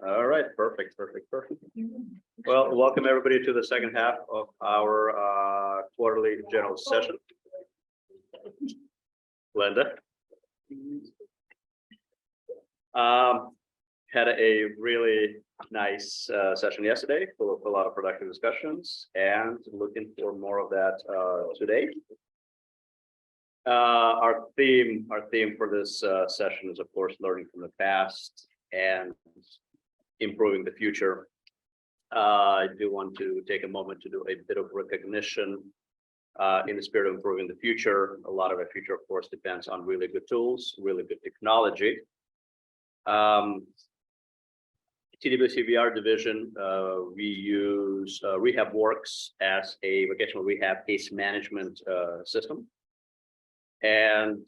All right, perfect. Well, welcome everybody to the second half of our quarterly general session. Linda. Had a really nice session yesterday, full of a lot of productive discussions, and looking for more of that today. Our theme for this session is, of course, learning from the past and improving the future. I do want to take a moment to do a bit of recognition in the spirit of improving the future. A lot of our future, of course, depends on really good tools, really good technology. TWC VR division, we use RehabWorks as a vocational rehab case management system. And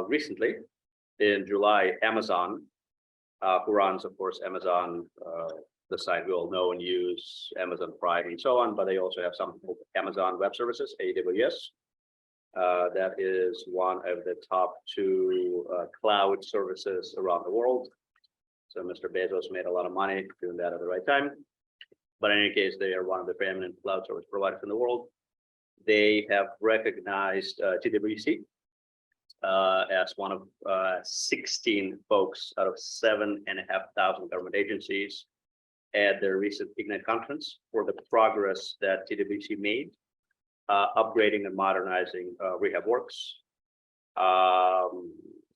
recently, in July, Amazon, who runs, of course, Amazon, the site we all know and use, Amazon Prime and so on, but they also have something called Amazon Web Services, AWS. That is one of the top 2 cloud services around the world. So Mr. Bezos made a lot of money doing that at the right time. But in any case, they are one of the preeminent cloud service providers in the world. They have recognized TWC as one of 16 folks out of 7,500 government agencies at their recent Ignite conference for the progress that TWC made, upgrading and modernizing RehabWorks.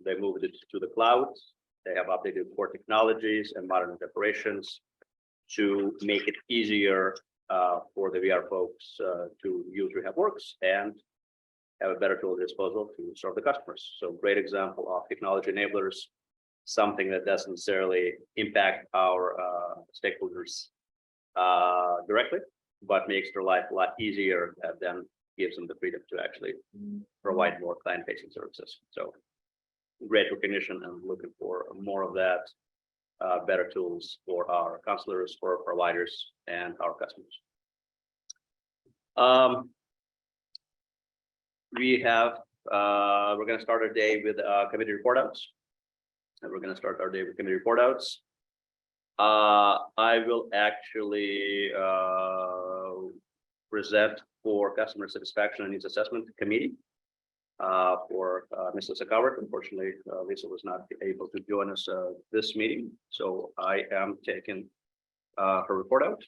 They moved it to the cloud. They have updated core technologies and modern preparations to make it easier for the VR folks to use RehabWorks and have a better tool at disposal to serve the customers. So great example of technology enablers, something that doesn't necessarily impact our stakeholders directly, but makes their life a lot easier and then gives them the freedom to actually provide more client-facing services. So great recognition and looking for more of that, better tools for our counselors, for our providers, and our customers. We're going to start our day with committee report outs. I will actually present for customer satisfaction and needs assessment committee for Ms. Lisa Coward. Unfortunately, Lisa was not able to join us this meeting, so I am taking her report out.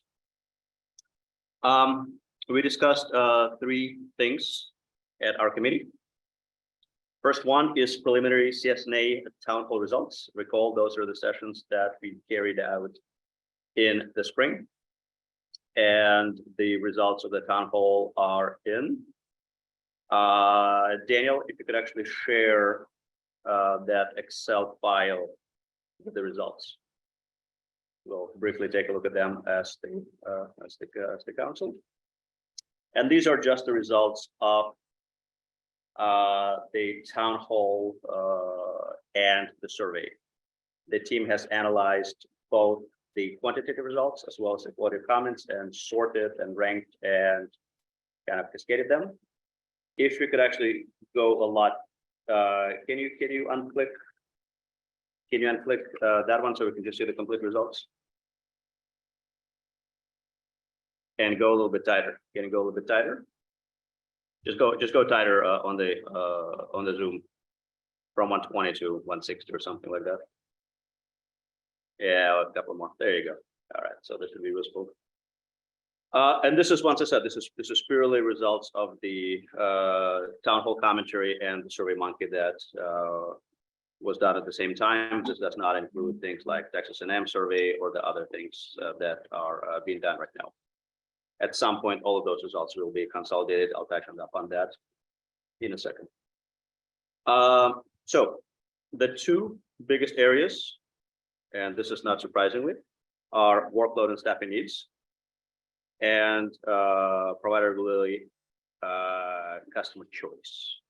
We discussed 3 things at our committee. First one is preliminary CSNA town hall results. Recall, those are the sessions that we carried out in the spring, and the results of the town hall are in. Daniel, if you could actually share that Excel file with the results. We'll briefly take a look at them as the council. And these are just the results of the town hall and the survey. The team has analyzed both the quantitative results as well as the qualitative comments and sorted and ranked and kind of cascaded them. If we could actually go a lot, can you unclick? Can you unclick that one so we can just see the complete results? And go a little bit tighter. Can you go a little bit tighter? Just go tighter on the Zoom from 120 to 160 or something like that. Yeah, a couple more. There you go. All right, so this should be useful. And this is, once I said, this is purely results of the town hall commentary and the Survey Monkey that was done at the same time. This does not include things like Texas A&M survey or the other things that are being done right now. At some point, all of those results will be consolidated. I'll touch up on that in a second. So the 2 biggest areas, and this is not surprisingly, are workload and staffing needs, and provider availability, customer choice.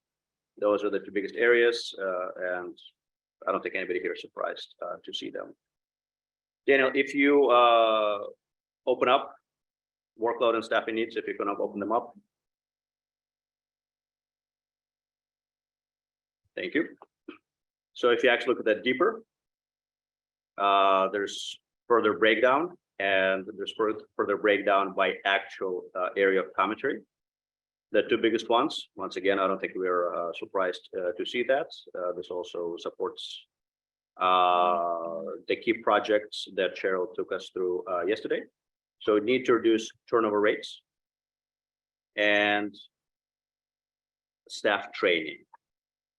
Those are the 2 biggest areas, and I don't think anybody here is surprised to see them. Daniel, if you open up workload and staffing needs, if you can open them up. Thank you. So if you actually look at that deeper, there's further breakdown, and there's further breakdown by actual area of commentary. The two biggest ones, once again, I don't think we're surprised to see that. This also supports the key projects that Cheryl took us through yesterday. So need to reduce turnover rates and staff training,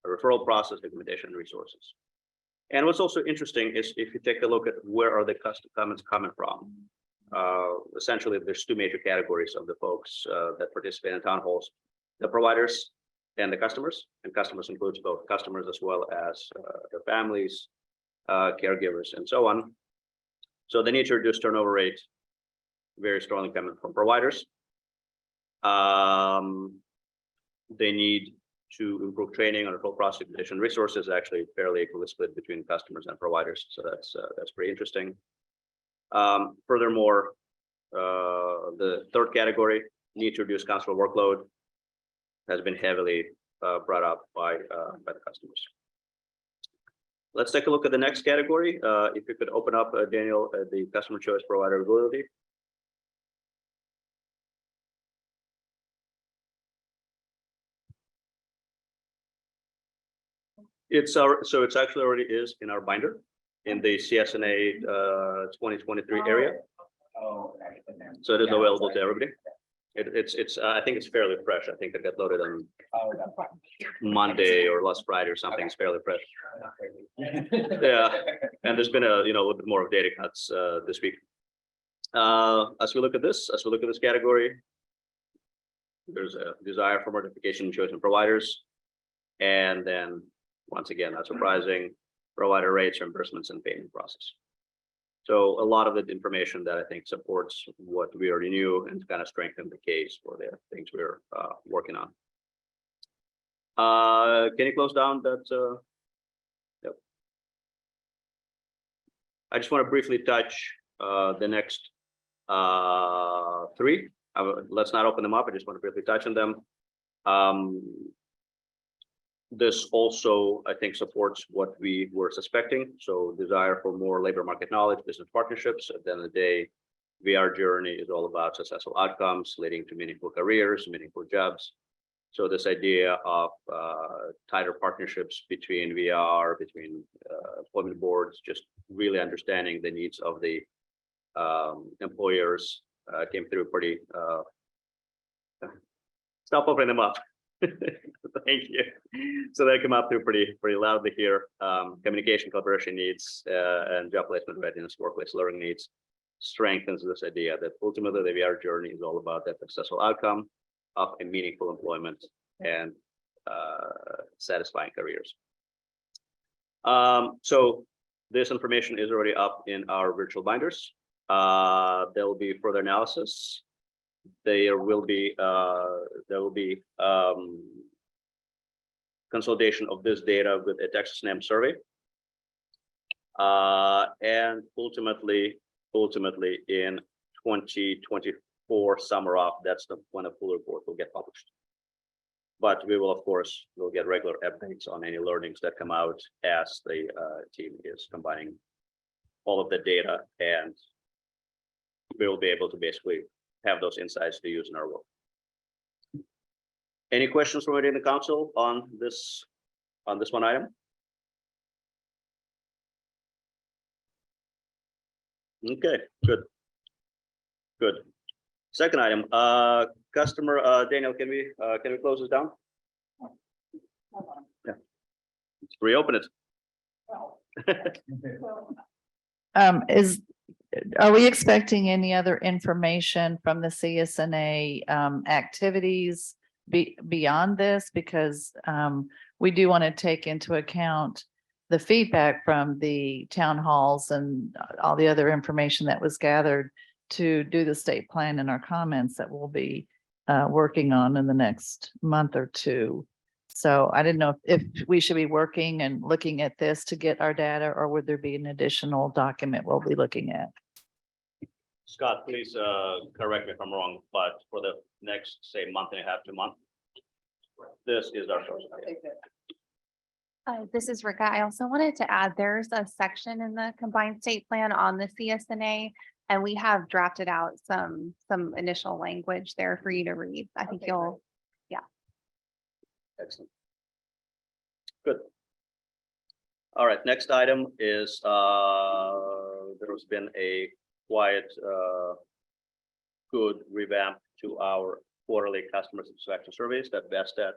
a referral process, documentation, and resources. And what's also interesting is if you take a look at where are the comments coming from. Essentially, there's two major categories of the folks that participate in town halls: the providers and the customers. And customers includes both customers as well as their families, caregivers, and so on. So they need to reduce turnover rate, very strongly coming from providers. They need to improve training on a full process documentation resources, actually fairly equally split between customers and providers. So that's pretty interesting. Furthermore, the third category, need to reduce counselor workload, has been heavily brought up by the customers. Let's take a look at the next category. If you could open up, Daniel, the customer choice provider availability. It's actually already is in our binder in the CSNA 2023 area. So it is available to everybody. It's I think it's fairly fresh. I think it got loaded on Monday or last Friday or something. It's fairly fresh. Yeah, and there's been a little bit more of data cuts this week. As we look at this category, there's a desire for more notification chosen providers, and then once again, not surprising, provider rates, reimbursements, and payment process. So a lot of the information that I think supports what we already knew and kind of strengthen the case for the things we're working on. Can you close down that? Yep. I just want to briefly touch the next three. Let's not open them up. I just want to briefly touch on them. This also, I think, supports what we were suspecting. So desire for more labor market knowledge, business partnerships. At the end of the day, VR journey is all about successful outcomes leading to meaningful careers, meaningful jobs. So this idea of tighter partnerships between VR, between employment boards, just really understanding the needs of the employers came through pretty. Stop opening them up. Thank you. So they come up through pretty loudly here. Communication, collaboration needs, and job placement readiness, workplace learning needs strengthens this idea that ultimately the VR journey is all about that successful outcome of a meaningful employment and satisfying careers. So this information is already up in our virtual binders. There will be further analysis. There will be consolidation of this data with a Texas NAM survey, and ultimately in 2024 summer off, that's when a full report will get published. But we will, of course, we'll get regular updates on any learnings that come out as the team is combining all of the data, and we will be able to basically have those insights to use in our work. Any questions from the council on this one item? Okay, good. Second item, customer Daniel, can we close this down? Yeah. Reopen it. Are we expecting any other information from the CSNA activities beyond this? Because we do want to take into account the feedback from the town halls and all the other information that was gathered to do the state plan and our comments that we'll be working on in the next month or two. So I didn't know if we should be working and looking at this to get our data, or would there be an additional document we'll be looking at? Scott, please correct me if I'm wrong, but for the next, say, month and a half to month, this is our source. This is Rika. I also wanted to add, there's a section in the combined state plan on the CSNA, and we have drafted out some initial language there for you to read. I think you'll, Excellent. Good. All right, next item is there has been a quiet, good revamp to our quarterly customer satisfaction surveys that Vestat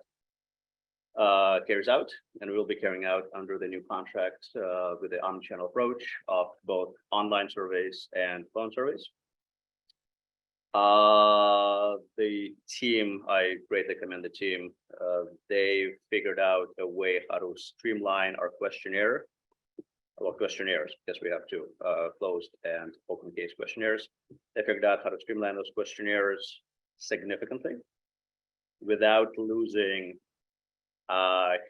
carries out, and we will be carrying out under the new contract with the omnichannel approach of both online surveys and phone surveys. The team, I greatly commend the team. They figured out a way how to streamline our questionnaires, because we have two closed and open case questionnaires. They figured out how to streamline those questionnaires significantly without losing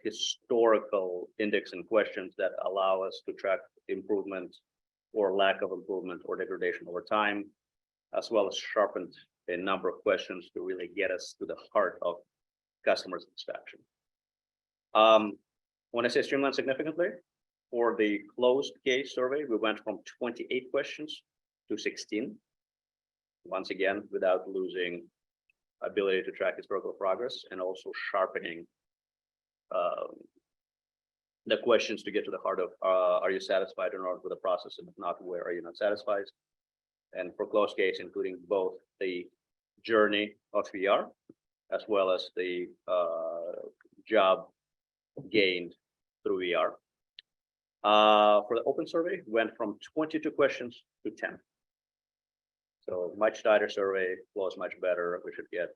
historical index and questions that allow us to track improvement or lack of improvement or degradation over time, as well as sharpened a number of questions to really get us to the heart of customer satisfaction. When I say streamline significantly, for the closed case survey, we went from 28 questions to 16. Once again, without losing ability to track historical progress, and also sharpening the questions to get to the heart of are you satisfied or not with the process, and if not, where are you not satisfied? And for closed case, including both the journey of VR as well as the job gained through VR. For the open survey, went from 22 questions to 10. So much tighter survey, flows much better. We should get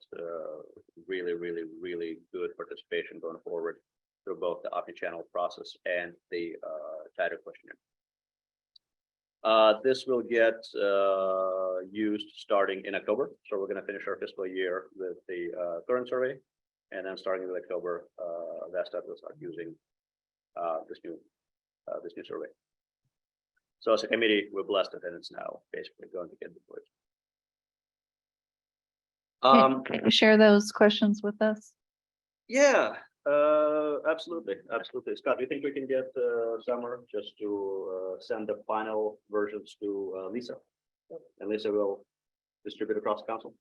really, really, really good participation going forward through both the omnichannel process and the tighter questionnaire. This will get used starting in October. So we're going to finish our fiscal year with the current survey, and then starting with October, Vestat will start using this new survey. So as a committee, we're blessed, and it's now basically going to get deployed. Can you share those questions with us? Yeah, absolutely. Scott, do you think we can get Summer just to send the final versions to Lisa? And Lisa will distribute across the council.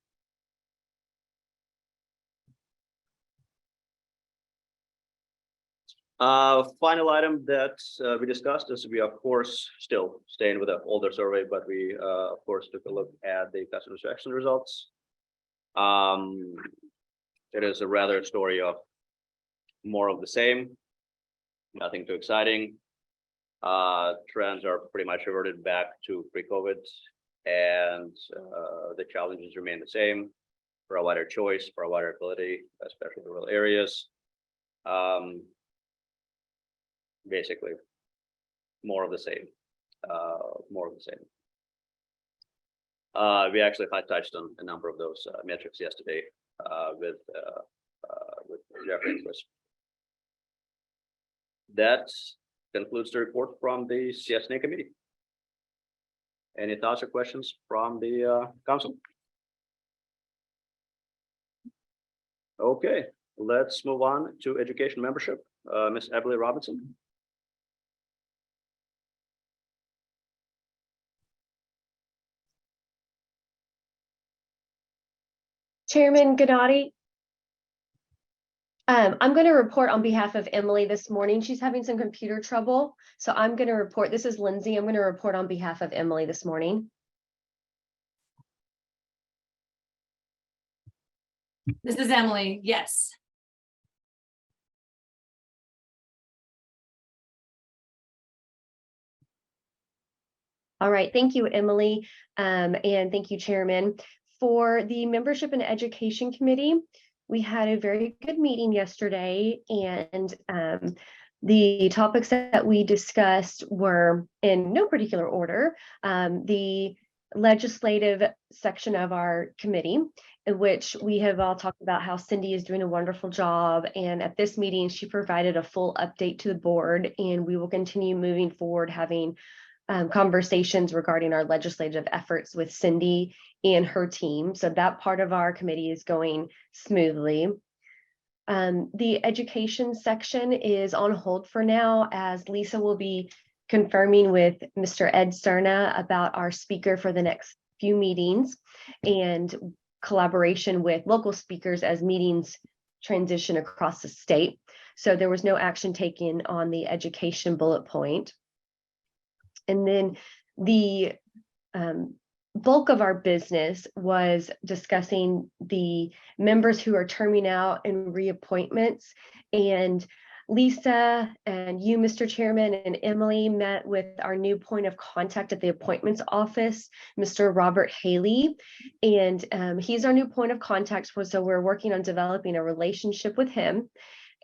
Final item that we discussed is we, of course, still staying with the older survey, but we, of course, took a look at the customer satisfaction results. It is a rather story of more of the same, nothing too exciting. Trends are pretty much reverted back to pre-COVID, and the challenges remain the same: provider choice, provider ability, especially in rural areas. Basically, more of the same. We actually had touched on a number of those metrics yesterday with Jeffrey and Chris. That concludes the report from the CSNA committee. Any thoughts or questions from the council? Okay, let's move on to education membership. Ms. Emily Robinson. Chairman Gennady, I'm going to report on behalf of Emily this morning. She's having some computer trouble, so I'm going to report. This is Lindsay. I'm going to report on behalf of Emily this morning. This is Emily. Yes. All right. Thank you, Emily. And thank you, Chairman. For the Membership and Education Committee, we had a very good meeting yesterday, and the topics that we discussed were in no particular order. The legislative section of our committee, in which we have all talked about how Cindy is doing a wonderful job, and at this meeting she provided a full update to the board, and we will continue moving forward having conversations regarding our legislative efforts with Cindy and her team. So that part of our committee is going smoothly. The education section is on hold for now, as Lisa will be confirming with Mr. Ed Cerna about our speaker for the next few meetings and collaboration with local speakers as meetings transition across the state. So there was no action taken on the education bullet point. And then the bulk of our business was discussing the members who are terming out and reappointments. And Lisa and you, Mr. Chairman, and Emily met with our new point of contact at the appointments office, Mr. Robert Haley. And he's our new point of contact. So we're working on developing a relationship with him.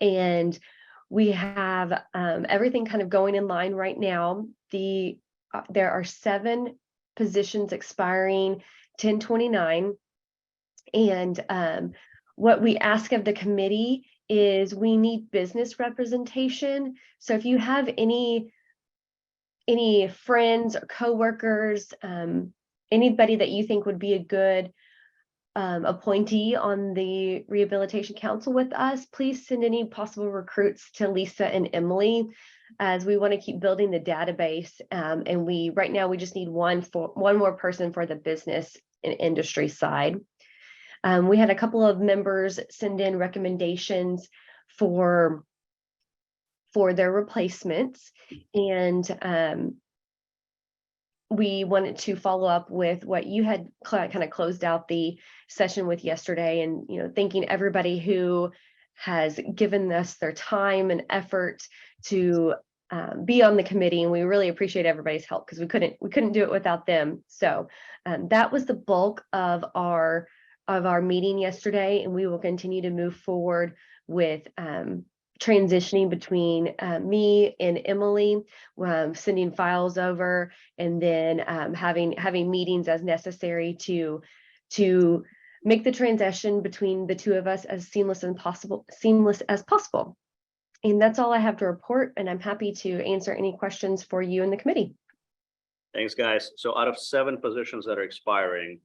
And we have everything kind of going in line right now. There are 7 positions expiring 10/29. And what we ask of the committee is we need business representation. So if you have any friends or coworkers, anybody that you think would be a good appointee on the Rehabilitation Council with us, please send any possible recruits to Lisa and Emily, as we want to keep building the database. And right now we just need one more person for the business and industry side. We had a couple of members send in recommendations for their replacements, and we wanted to follow up with what you had kind of closed out the session with yesterday, and thanking everybody who has given us their time and effort to be on the committee, and we really appreciate everybody's help because we couldn't do it without them. So that was the bulk of our meeting yesterday, and we will continue to move forward with transitioning between me and Emily, sending files over, and then having meetings as necessary to make the transition between the two of us as seamless as possible. And that's all I have to report, and I'm happy to answer any questions for you in the committee. Thanks, guys. So out of 7 positions that are expiring,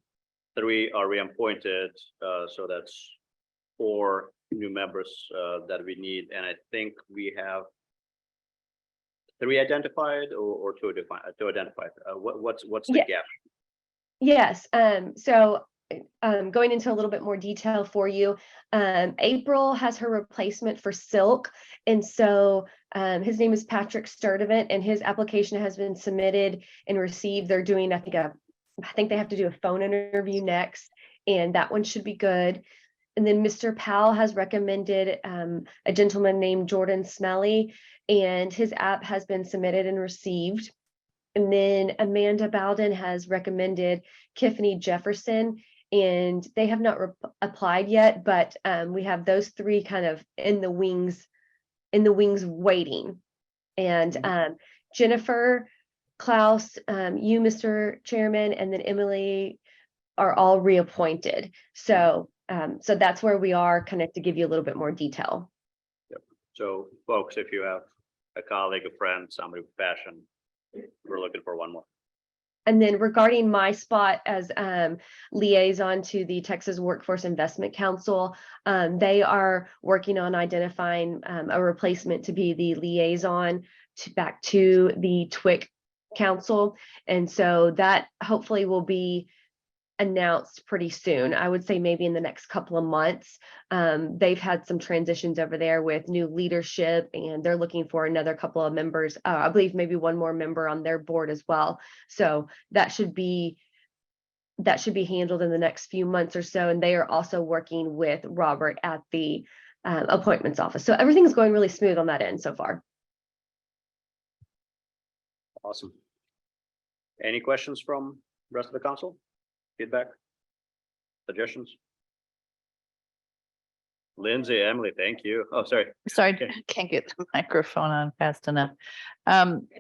3 are reappointed. So that's 4 new members that we need. And I think we have 3 identified or 2 identified. What's the gap? Yes. So going into a little bit more detail for you, April has her replacement for Silk, and so his name is Patrick Sturdivant, and his application has been submitted and received. They're doing, I think they have to do a phone interview next, and that one should be good. And then Mr. Powell has recommended a gentleman named Jordan Smelly, and his app has been submitted and received. And then Amanda Bowden has recommended Tiffany Jefferson, and they have not applied yet, but we have those 3 kind of in the wings waiting. And Jennifer, Klaus, you, Mr. Chairman, and then Emily are all reappointed. So that's where we are, kind of to give you a little bit more detail. Yep. So folks, if you have a colleague, a friend, somebody with passion, we're looking for 1 more. And then regarding my spot as liaison to the Texas Workforce Investment Council, they are working on identifying a replacement to be the liaison back to the TWIC Council. And so that hopefully will be announced pretty soon. I would say maybe in the next couple of months. They've had some transitions over there with new leadership, and they're looking for another couple of members. I believe maybe 1 more member on their board as well. So that should be handled in the next few months or so. And they are also working with Robert at the appointments office. So everything's going really smooth on that end so far. Awesome. Any questions from the rest of the council? Feedback? Suggestions? Lindsay, Emily, thank you. Oh, sorry. Sorry, Okay. I can't get the microphone on fast enough.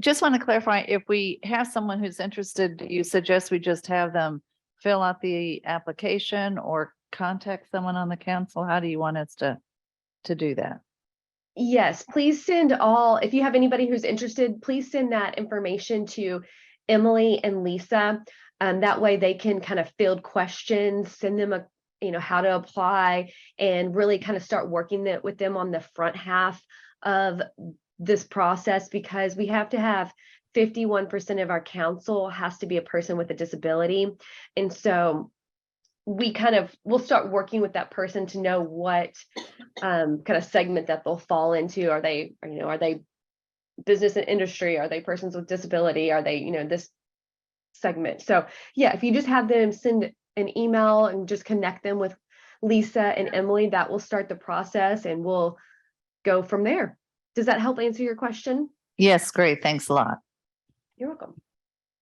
Just want to clarify, if we have someone who's interested, do you suggest we just have them fill out the application or contact someone on the council? How do you want us to do that? Yes, please send if you have anybody who's interested, please send that information to Emily and Lisa. That way they can kind of field questions, send them how to apply and really kind of start working with them on the front half of this process, because we have to have 51% of our council has to be a person with a disability. And so we'll start working with that person to know what kind of segment that they'll fall into. Are they business and industry? Are they persons with disability? Are they, this segment? So yeah, if you just have them send an email and just connect them with Lisa and Emily, that will start the process and we'll go from there. Does that help answer your question? Yes, great. Thanks a lot. You're welcome.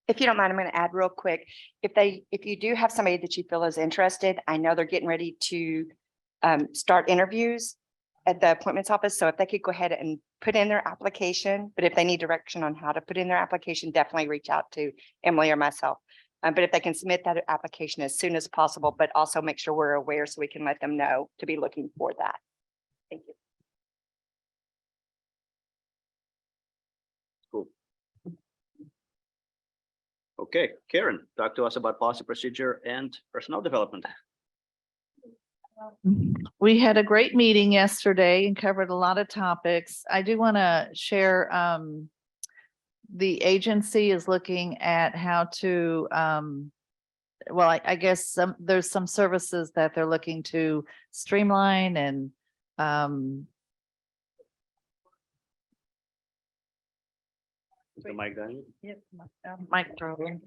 If you don't mind, I'm going to add real quick. If you do have somebody that you feel is interested, I know they're getting ready to start interviews at the appointments office. So if they could go ahead and put in their application, but if they need direction on how to put in their application, definitely reach out to Emily or myself. But if they can submit that application as soon as possible, but also make sure we're aware so we can let them know to be looking for that. Thank you. Cool. Okay, Karen, talk to us about policy procedure and personnel development. We had a great meeting yesterday and covered a lot of topics. I do want to share, the agency is looking at how to, well, I guess there's some services that they're looking to streamline and, Is the mic down? mic problem.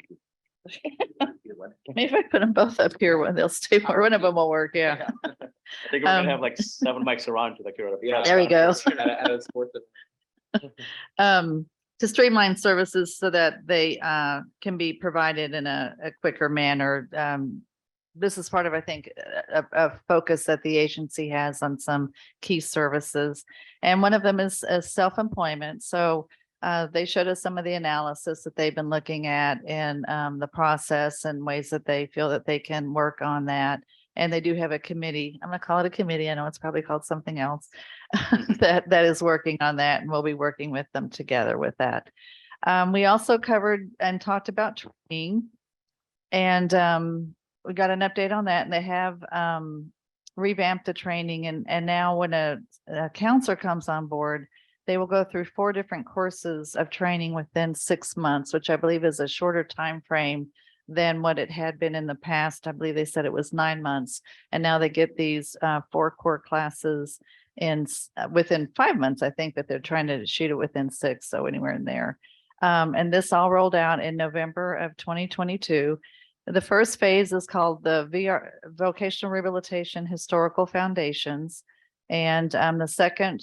Maybe if I put them both up here, when they'll stay, one of them will work, yeah. I think we're gonna have like 7 mics around to the Karen. Yeah. There we go. To streamline services so that they can be provided in a quicker manner. This is part of, I think, a focus that the agency has on some key services. And one of them is self-employment. So they showed us some of the analysis that they've been looking at in the process and ways that they feel that they can work on that. And they do have a committee. I'm gonna call it a committee. I know it's probably called something else that is working on that, and we'll be working with them together with that. We also covered and talked about training, and we got an update on that, and they have revamped the training. And now when a counselor comes on board, they will go through 4 different courses of training within 6 months, which I believe is a shorter time frame than what it had been in the past. I believe they said it was 9 months, and now they get these 4 core classes within 5 months. I think that they're trying to shoot it within 6, so anywhere in there. And this all rolled out in November of 2022. The first phase is called the VR Vocational Rehabilitation Historical Foundations, and the second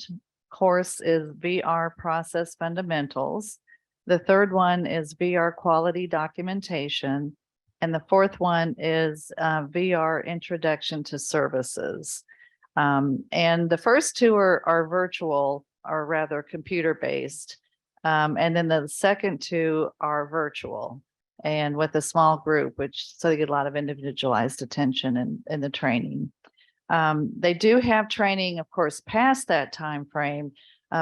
course is VR Process Fundamentals. The third one is VR Quality Documentation. And the fourth one is VR Introduction to Services. And the first 2 are virtual, or rather computer-based. And then the second 2 are virtual and with a small group, so they get a lot of individualized attention in the training. They do have training, of course, past that time frame,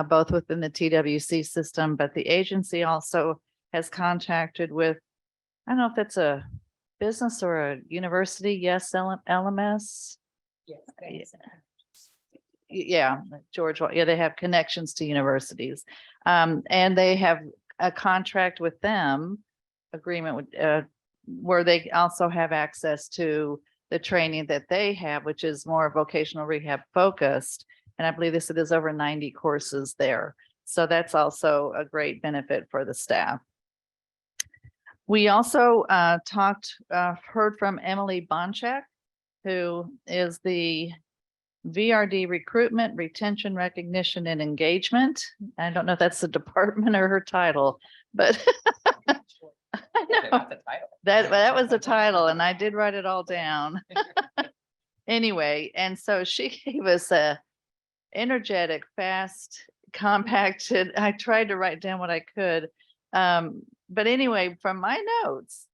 both within the TWC system, but the agency also has contracted with, I don't know if that's a business or a university. Yes, LMS. Yes. Yeah, George. Yeah, they have connections to universities, and they have a contract with them, agreement with where they also have access to the training that they have, which is more vocational rehab focused. And I believe it is over 90 courses there. So that's also a great benefit for the staff. We also heard from Emily Bonchak, who is the VRD Recruitment, Retention, Recognition, and Engagement. I don't know if that's the department or her title, but I know that was the title, and I did write it all down. Anyway, and so she gave us a energetic, fast, compacted. I tried to write down what I could. But anyway, from my notes,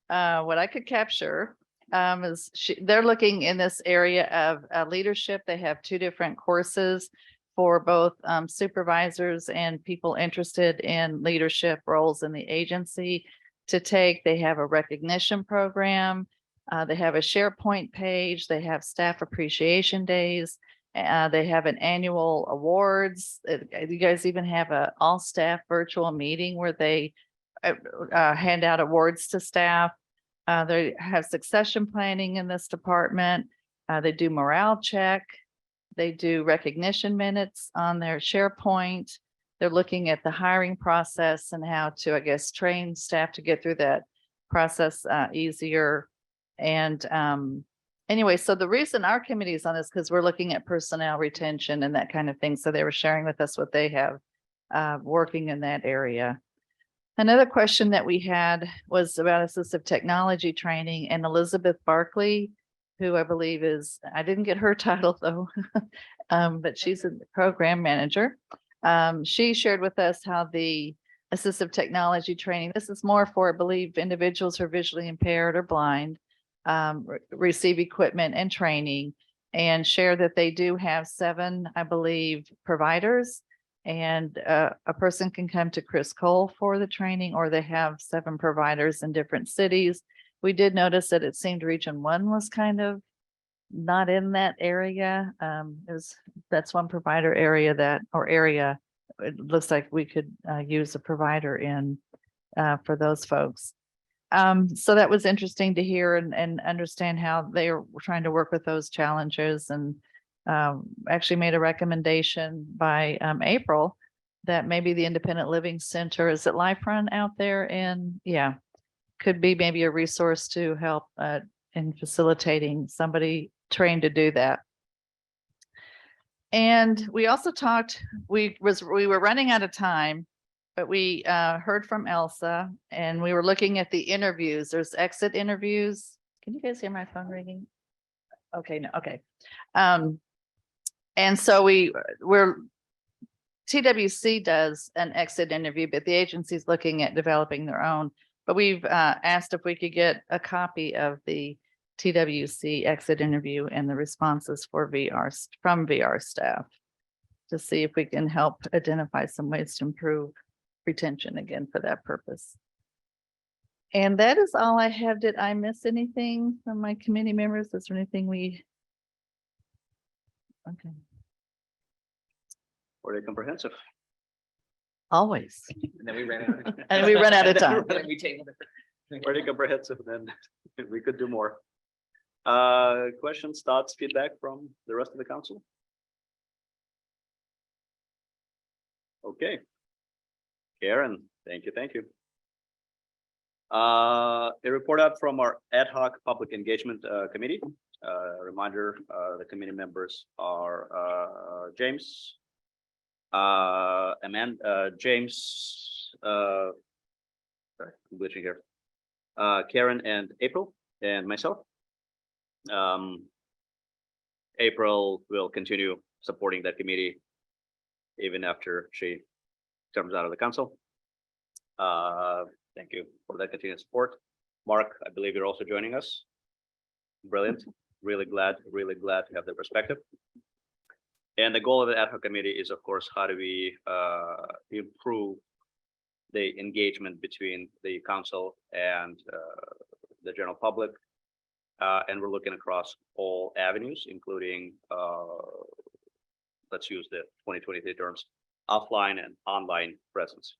what I could capture is they're looking in this area of leadership. They have 2 different courses for both supervisors and people interested in leadership roles in the agency to take. They have a recognition program, They have a SharePoint page. They have staff appreciation days. They have an annual awards. You guys even have a all staff virtual meeting where they hand out awards to staff. They have succession planning in this department. They do morale check. They do recognition minutes on their SharePoint. They're looking at the hiring process and how to, I guess, train staff to get through that process easier. And anyway, so the reason our committee is on this because we're looking at personnel retention and that kind of thing. So they were sharing with us what they have working in that area. Another question that we had was about assistive technology training, and Elizabeth Barkley, who I believe is, I didn't get her title though, but she's a program manager. She shared with us how the assistive technology training, this is more for, I believe, individuals who are visually impaired or blind, receive equipment and training, and share that they do have 7, I believe, providers. And a person can come to Chris Cole for the training, or they have 7 providers in different cities. We did notice that it seemed Region 1 was kind of not in that area. That's one provider area it looks like we could use a provider in for those folks. So that was interesting to hear and understand how they are trying to work with those challenges, and actually made a recommendation by April that maybe the Independent Living Center, is it Life Run out there? And yeah, could be maybe a resource to help in facilitating somebody trained to do that. And we also talked, we were running out of time, but we heard from Elsa, and we were looking at the interviews. There's exit interviews. Can you guys hear my phone ringing? Okay, no, okay. And so TWC does an exit interview, but the agency's looking at developing their own. But we've asked if we could get a copy of the TWC exit interview and the responses for from VR staff to see if we can help identify some ways to improve retention again for that purpose. And that is all I have. Did I miss anything from my committee members? Is there anything we? Okay. Were they comprehensive? Always. And then we ran out. And we run out of time. And then we tabled it. Pretty comprehensive, then we could do more. Questions, thoughts, feedback from the rest of the council? Okay. Karen, thank you. A report out from our ad hoc public engagement committee. Reminder, the committee members are James, James, sorry, I'm glitching here. Karen and April and myself. April will continue supporting that committee even after she comes out of the council. Thank you for that continued support. Mark, I believe you're also joining us. Brilliant. Really glad to have the perspective. And the goal of the ad hoc committee is, of course, how do we improve the engagement between the council and the general public. And we're looking across all avenues, including, let's use the 2023 terms, offline and online presence.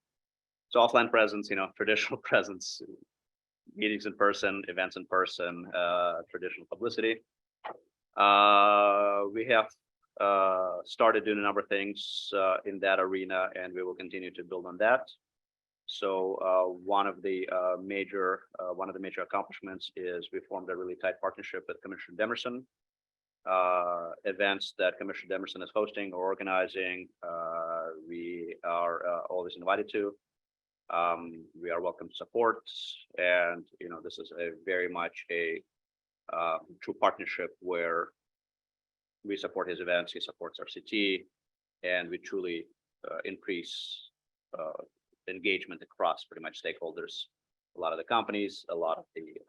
So offline presence, traditional presence, meetings in person, events in person, traditional publicity. We have started doing a number of things in that arena, and we will continue to build on that. So one of the major accomplishments is we formed a really tight partnership with Commissioner Demerson. Events that Commissioner Demerson is hosting or organizing, we are always invited to. We are welcome to support, and this is a very much a true partnership where we support his events, he supports RCT, and we truly increase engagement across pretty much stakeholders. A lot of the companies, a lot of the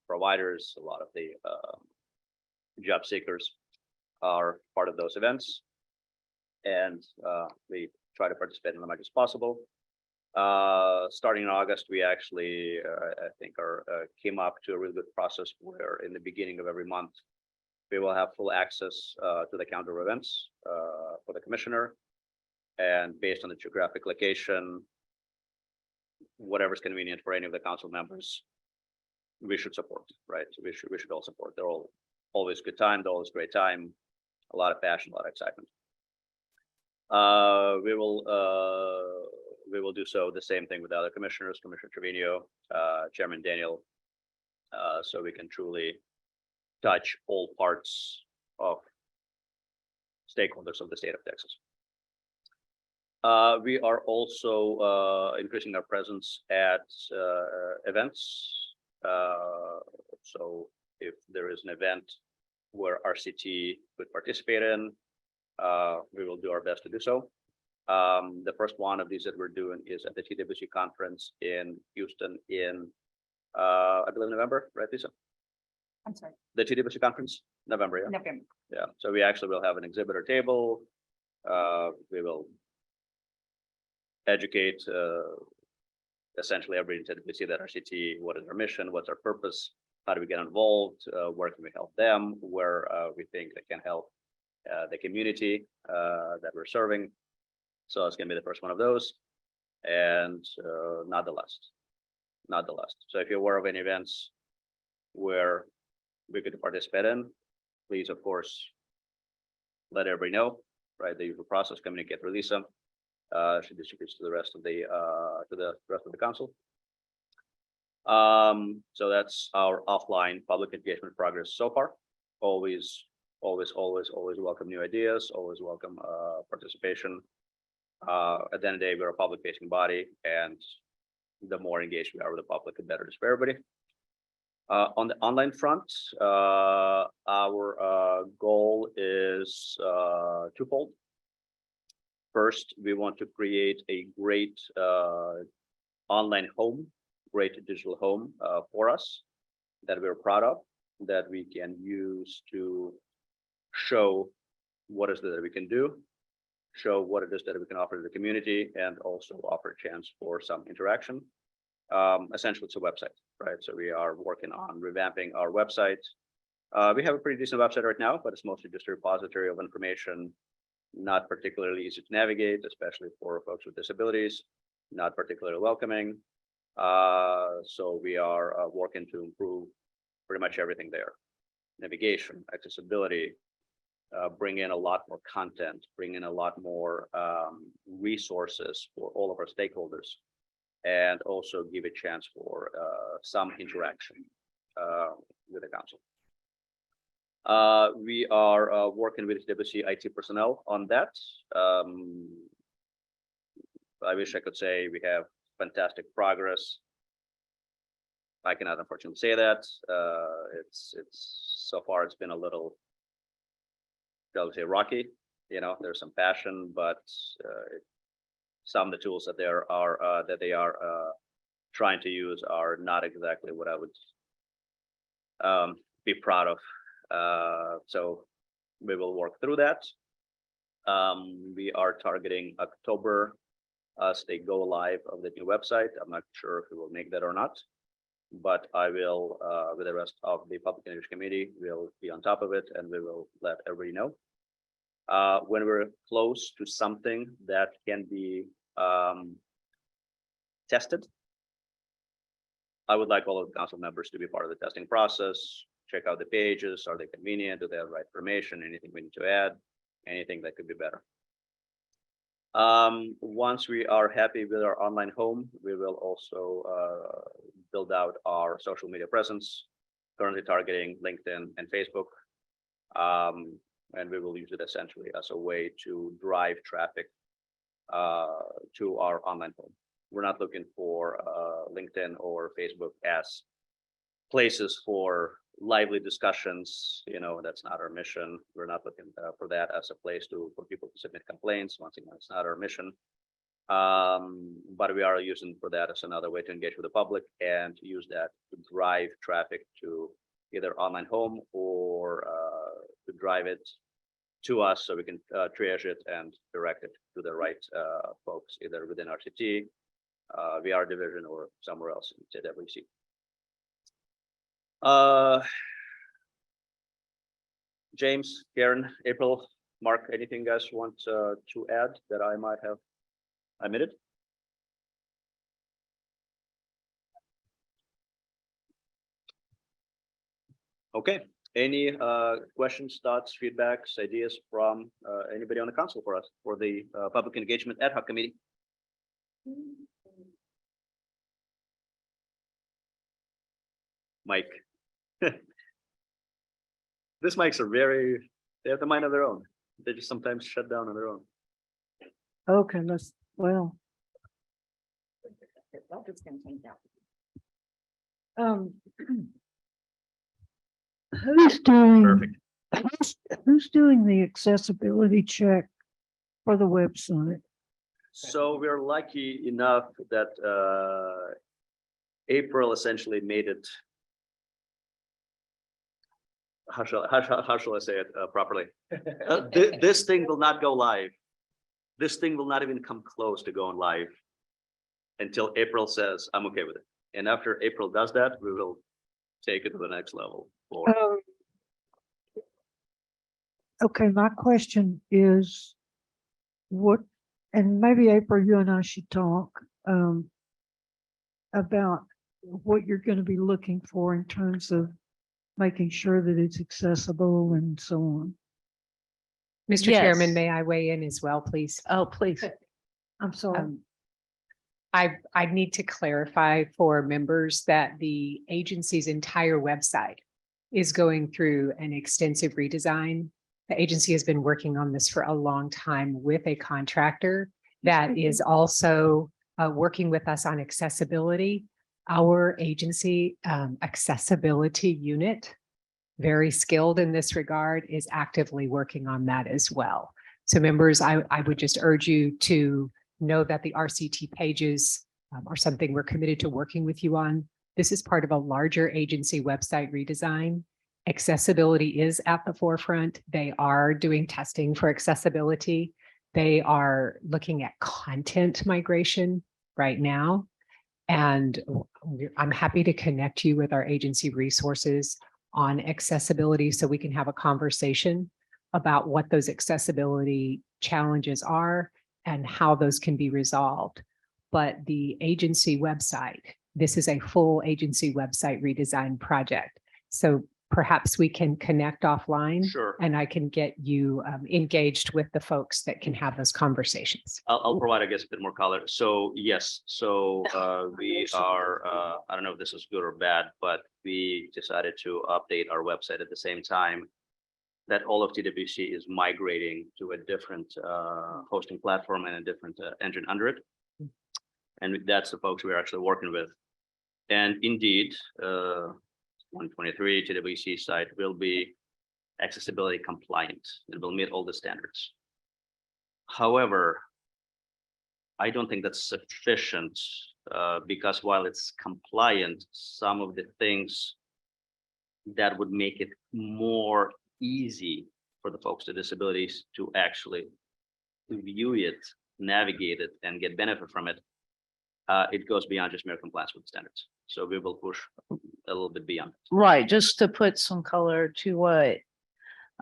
providers, a lot of the job seekers are part of those events, and we try to participate in as much as possible. Starting in August, we actually, I think, came up to a really good process where in the beginning of every month, we will have full access to the calendar of events for the commissioner. And based on the geographic location, whatever's convenient for any of the council members, we should support, right? So we should all support. They're all always good time, they're always great time, a lot of passion, a lot of excitement. We will do so the same thing with the other commissioners, Commissioner Trevino, Chairman Daniel, so we can truly touch all parts of stakeholders of the state of Texas. We are also increasing our presence at events. So if there is an event where RCT could participate in, we will do our best to do so. The first one of these that we're doing is at the TWC conference in Houston in, I believe November, right, Lisa? I'm sorry, The TWC conference, November, yeah. November. Yeah, so we actually will have an exhibitor table. We will educate essentially everybody to see that RCT, what is our mission, what's our purpose, how do we get involved, where can we help them, where we think they can help the community that we're serving. So it's gonna be the first one of those, and not the last. So if you're aware of any events where we could participate in, please, of course, let everybody know, right? The usual process, communicate, release them. Should distribute to the rest of the council. So that's our offline public engagement progress so far. Always welcome new ideas, always welcome participation. At the end of the day, we're a public facing body, and the more engaged we are with the public, the better it is for everybody. On the online front, our goal is twofold. First, we want to create a great online home, great digital home for us that we're proud of, that we can use to show what is it that we can do, show what it is that we can offer to the community, and also offer a chance for some interaction. Essentially, it's a website, right? So we are working on revamping our website. We have a pretty decent website right now, but it's mostly just a repository of information, not particularly easy to navigate, especially for folks with disabilities, not particularly welcoming. So we are working to improve pretty much everything there. Navigation, accessibility, bring in a lot more content, bring in a lot more resources for all of our stakeholders, and also give a chance for some interaction with the council. We are working with WC IT personnel on that. I wish I could say we have fantastic progress. I cannot unfortunately say that. It's so far it's been a little, shall we say, rocky. You know, there's some passion, but some of the tools that they are trying to use are not exactly what I would be proud of. So we will work through that. We are targeting October as they go live of the new website. I'm not sure if we will make that or not, but I will, with the rest of the Public Engagement Committee, we'll be on top of it, and we will let everybody know. When we're close to something that can be tested, I would like all of the council members to be part of the testing process. Check out the pages. Are they convenient? Do they have the right information? Anything we need to add? Anything that could be better? Once we are happy with our online home, we will also build out our social media presence, currently targeting LinkedIn and Facebook. And we will use it essentially as a way to drive traffic to our online home. We're not looking for LinkedIn or Facebook as places for lively discussions. You know, that's not our mission. We're not looking for that as a place for people to submit complaints. Once again, it's not our mission. But we are using for that as another way to engage with the public and use that to drive traffic to either online home or to drive it to us so we can triage it and direct it to the right folks, either within RCT VR division or somewhere else in TWC. James, Karen, April, Mark, anything you guys want to add that I might have omitted? Okay, any questions, thoughts, feedbacks, ideas from anybody on the council for us for the Public Engagement Ad Hoc Committee? Mike. These mics are they have the mind of their own. They just sometimes shut down on their own. Okay, who's doing, Perfect. who's doing the accessibility check for the website? So we're lucky enough that April essentially made it. How shall I say it properly? This thing will not go live. This thing will not even come close to going live until April says, I'm okay with it. And after April does that, we will take it to the next level. Okay, my question is what, and maybe April, you and I should talk about what you're going to be looking for in terms of making sure that it's accessible and so on. Mr. Chairman, Yes. may I weigh in as well, please? Oh, please. I'm sorry. I need to clarify for members that the agency's entire website is going through an extensive redesign. The agency has been working on this for a long time with a contractor that is also working with us on accessibility. Our agency accessibility unit, very skilled in this regard, is actively working on that as well. So members, I would just urge you to know that the RCT pages are something we're committed to working with you on. This is part of a larger agency website redesign. Accessibility is at the forefront. They are doing testing for accessibility. They are looking at content migration right now. And I'm happy to connect you with our agency resources on accessibility so we can have a conversation about what those accessibility challenges are and how those can be resolved. But the agency website, this is a full agency website redesign project. So perhaps we can connect offline. Sure. And I can get you engaged with the folks that can have those conversations. I'll provide, I guess, a bit more color. So yes, so we are, I don't know if this is good or bad, but we decided to update our website at the same time that all of TWC is migrating to a different hosting platform and a different engine under it. And that's the folks we're actually working with. And indeed, 123 TWC site will be accessibility compliant. It will meet all the standards. However, I don't think that's sufficient because while it's compliant, some of the things that would make it more easy for the folks with disabilities to actually view it, navigate it, and get benefit from it, it goes beyond just mere compliance with the standards. So we will push a little bit beyond. Right, just to put some color to what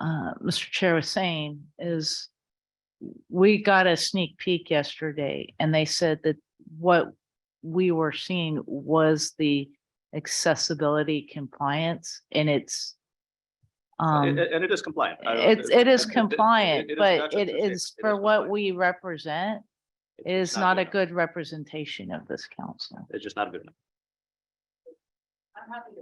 Mr. Chair was saying is we got a sneak peek yesterday and they said that what we were seeing was the accessibility compliance and it's And it is compliant. it is compliant, it is but not it just- is it for what compliant. we represent It's is not a enough. good representation of this council. It's just not good enough. I'm happy to.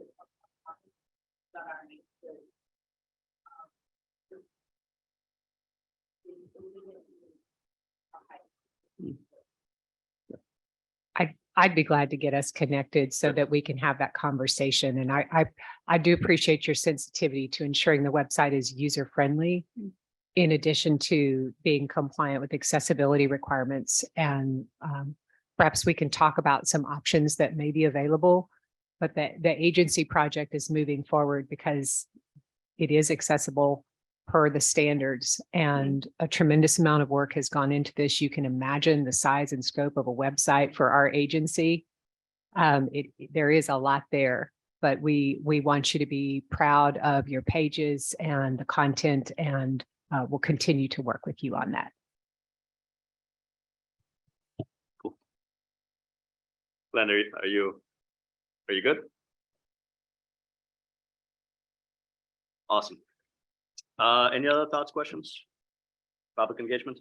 I'd be glad to get us connected so that we can have that conversation. And I do appreciate your sensitivity to ensuring the website is user friendly, in addition to being compliant with accessibility requirements. And perhaps we can talk about some options that may be available, but the agency project is moving forward because it is accessible per the standards, and a tremendous amount of work has gone into this. You can imagine the size and scope of a website for our agency. There is a lot there, but we want you to be proud of your pages and the content, and we'll continue to work with you on that. Glenn, are you good? Awesome. Any other thoughts, questions? Public engagement?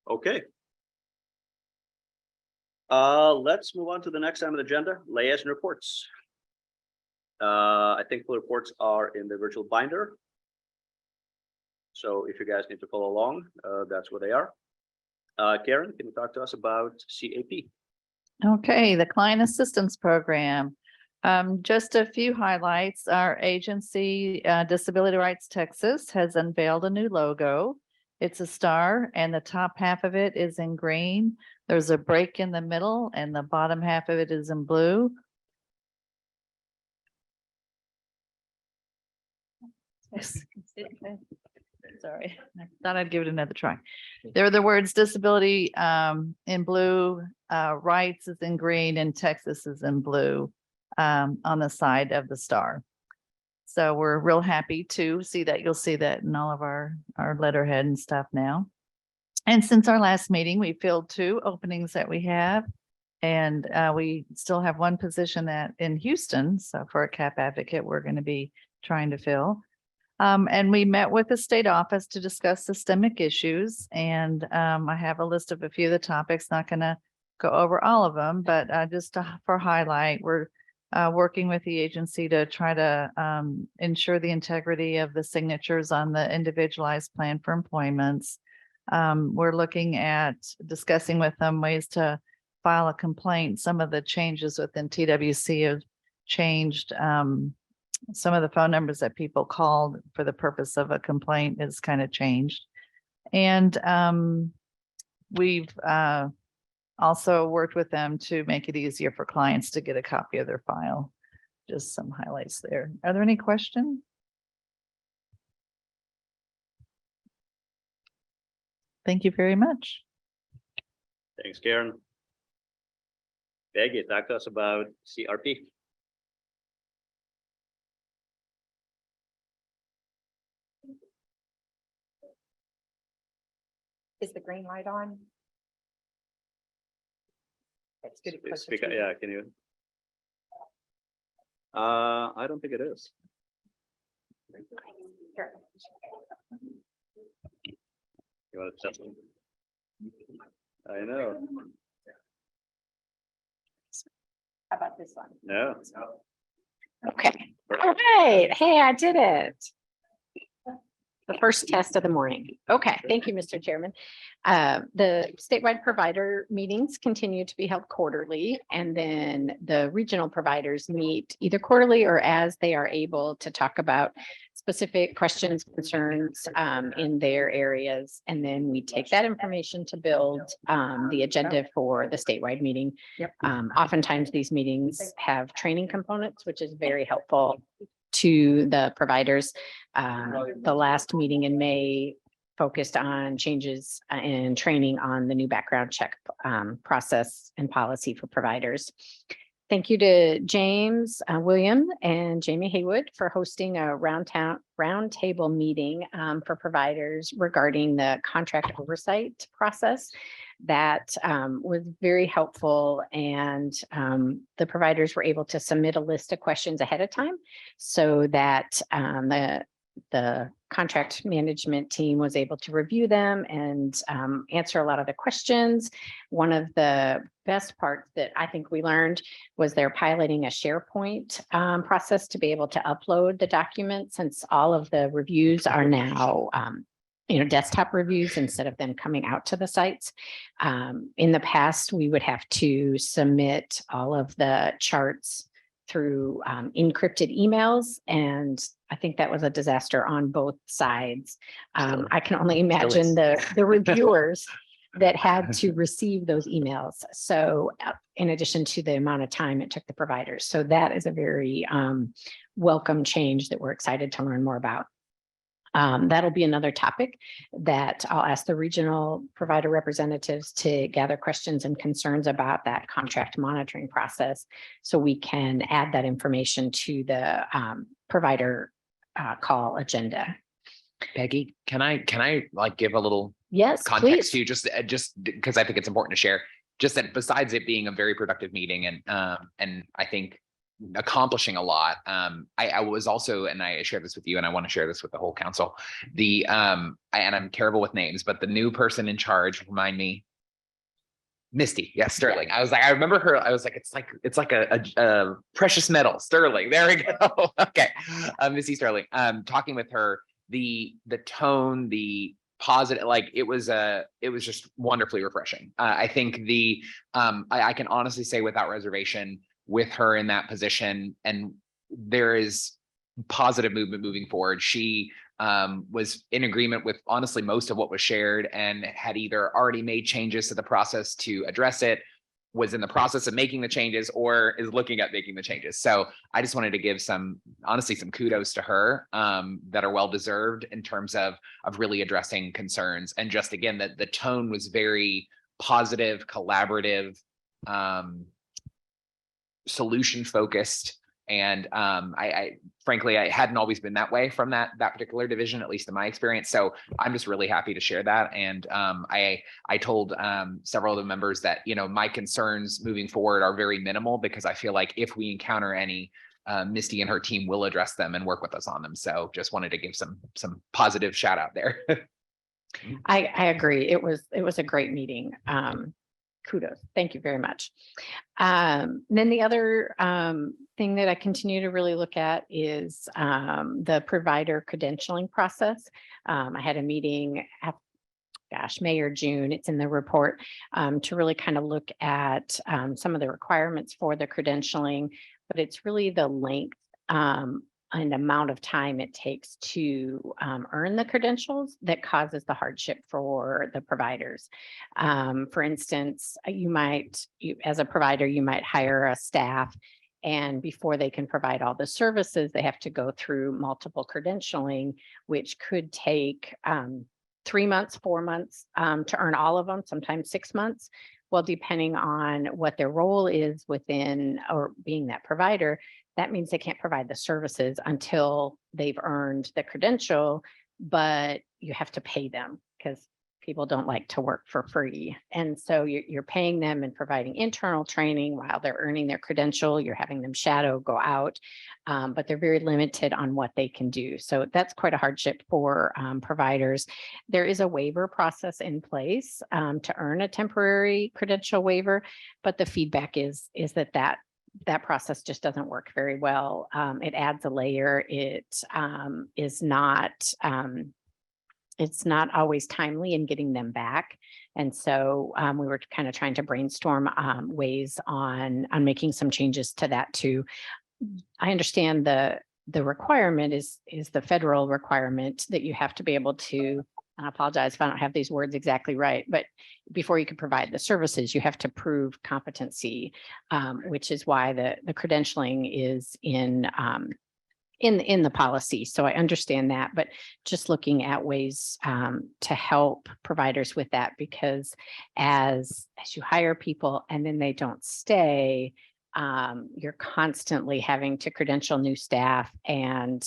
Okay. Let's move on to the next item of the agenda, liaison reports. I think the reports are in the virtual binder. So if you guys need to follow along, that's where they are. Karen, can you talk to us about CAP? Okay, the Client Assistance Program. Just a few highlights. Our agency, Disability Rights Texas, has unveiled a new logo. It's a star, and the top half of it is in green. There's a break in the middle, and the bottom half of it is in blue. Sorry, I thought I'd give it another try. There are the words disability in blue, rights is in green, and Texas is in blue on the side of the star. So we're real happy to see that. You'll see that in all of our letterhead and stuff now. And since our last meeting, we filled 2 openings that we have. And we still have 1 position in Houston. So for a CAP advocate, we're going to be trying to fill. And we met with the state office to discuss systemic issues. And I have a list of a few of the topics, not going to go over all of them, but just for highlight, we're working with the agency to try to ensure the integrity of the signatures on the individualized plan for employments. We're looking at discussing with them ways to file a complaint. Some of the changes within TWC have changed. Some of the phone numbers that people called for the purpose of a complaint is kind of changed. And we've also worked with them to make it easier for clients to get a copy of their file. Just some highlights there. Are there any questions? Thank you very much. Thanks, Karen. Peggy, talk to us about CRP. Is the green light on? It's good. Speak, yeah, can you? I don't think it is. Sure. You want to test it? I know. How about this one? No. Okay, all right. Hey, I did it. The first test of the morning. Okay, thank you, Mr. Chairman. The statewide provider meetings continue to be held quarterly, and then the regional providers meet either quarterly or as they are able to talk about specific questions, concerns in their areas. And then we take that information to build the agenda for the statewide meeting. Yep. Oftentimes these meetings have training components, which is very helpful to the providers. The last meeting in May focused on changes and training on the new background check process and policy for providers. Thank you to James, William, and Jamie Haywood for hosting a roundtable meeting for providers regarding the contract oversight process. That was very helpful, and the providers were able to submit a list of questions ahead of time so that the contract management team was able to review them and answer a lot of the questions. One of the best parts that I think we learned was they're piloting a SharePoint process to be able to upload the documents, since all of the reviews are now desktop reviews instead of them coming out to the sites. In the past, we would have to submit all of the charts through encrypted emails, and I think that was a disaster on both sides. I can only imagine the reviewers that had to receive those emails. So in addition to the amount of time it took the providers. So that is a very welcome change that we're excited to learn more about. That'll be another topic that I'll ask the regional provider representatives to gather questions and concerns about that contract monitoring process. So we can add that information to the provider call agenda. Peggy, can I like give a little Yes, context please. to you just because I think it's important to share, just that besides it being a very productive meeting and I think accomplishing a lot. I was also, and I shared this with you and I want to share this with the whole council, and I'm terrible with names, but the new person in charge, remind me. Misty, yes, Sterling. I was like, I remember her. I was like, it's like a precious metal, Sterling. There we go. Okay, Misty Sterling. Talking with her, the tone, the positive, like it was just wonderfully refreshing. I think I can honestly say without reservation with her in that position, and there is positive movement moving forward. She was in agreement with honestly most of what was shared and had either already made changes to the process to address it, was in the process of making the changes, or is looking at making the changes. So I just wanted to give honestly some kudos to her that are well deserved in terms of really addressing concerns. And just again, that the tone was very positive, collaborative, solution focused. And I frankly, I hadn't always been that way from that particular division, at least in my experience. So I'm just really happy to share that. And I told several of the members that, my concerns moving forward are very minimal, because I feel like if we encounter any, Misty and her team will address them and work with us on them. So just wanted to give some positive shout out there. I agree. It was a great meeting. Kudos. Thank you very much. Then the other thing that I continue to really look at is the provider credentialing process. I had a meeting, May or June, it's in the report, to really kind of look at some of the requirements for the credentialing, but it's really the length and amount of time it takes to earn the credentials that causes the hardship for the providers. For instance, as a provider, you might hire a staff, and before they can provide all the services, they have to go through multiple credentialing, which could take 3 months, 4 months to earn all of them, sometimes 6 months. Well, depending on what their role is within or being that provider, that means they can't provide the services until they've earned the credential, but you have to pay them because people don't like to work for free. And so you're paying them and providing internal training while they're earning their credential. You're having them shadow, go out, but they're very limited on what they can do. So that's quite a hardship for providers. There is a waiver process in place to earn a temporary credential waiver, but the feedback is that process just doesn't work very well. It adds a layer. It is not, it's not always timely in getting them back. And so we were kind of trying to brainstorm ways on making some changes to that too. I understand the requirement is the federal requirement that you have to be able to, I apologize if I don't have these words exactly right, but before you can provide the services, you have to prove competency, which is why the credentialing is in the policy. So I understand that, but just looking at ways to help providers with that, because as you hire people and then they don't stay, you're constantly having to credential new staff. And,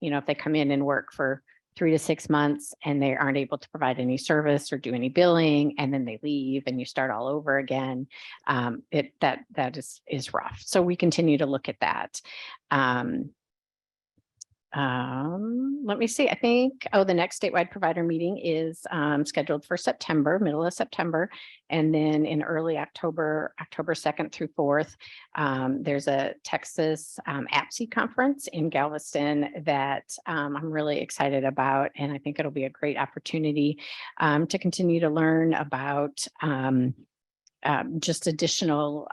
if they come in and work for 3 to 6 months and they aren't able to provide any service or do any billing, and then they leave and you start all over again, that is rough. So we continue to look at that. Let me see. I think, the next statewide provider meeting is scheduled for September, middle of September. And then in early October 2nd through 4th, there's a Texas APSI conference in Galveston that I'm really excited about. And I think it'll be a great opportunity to continue to learn about just additional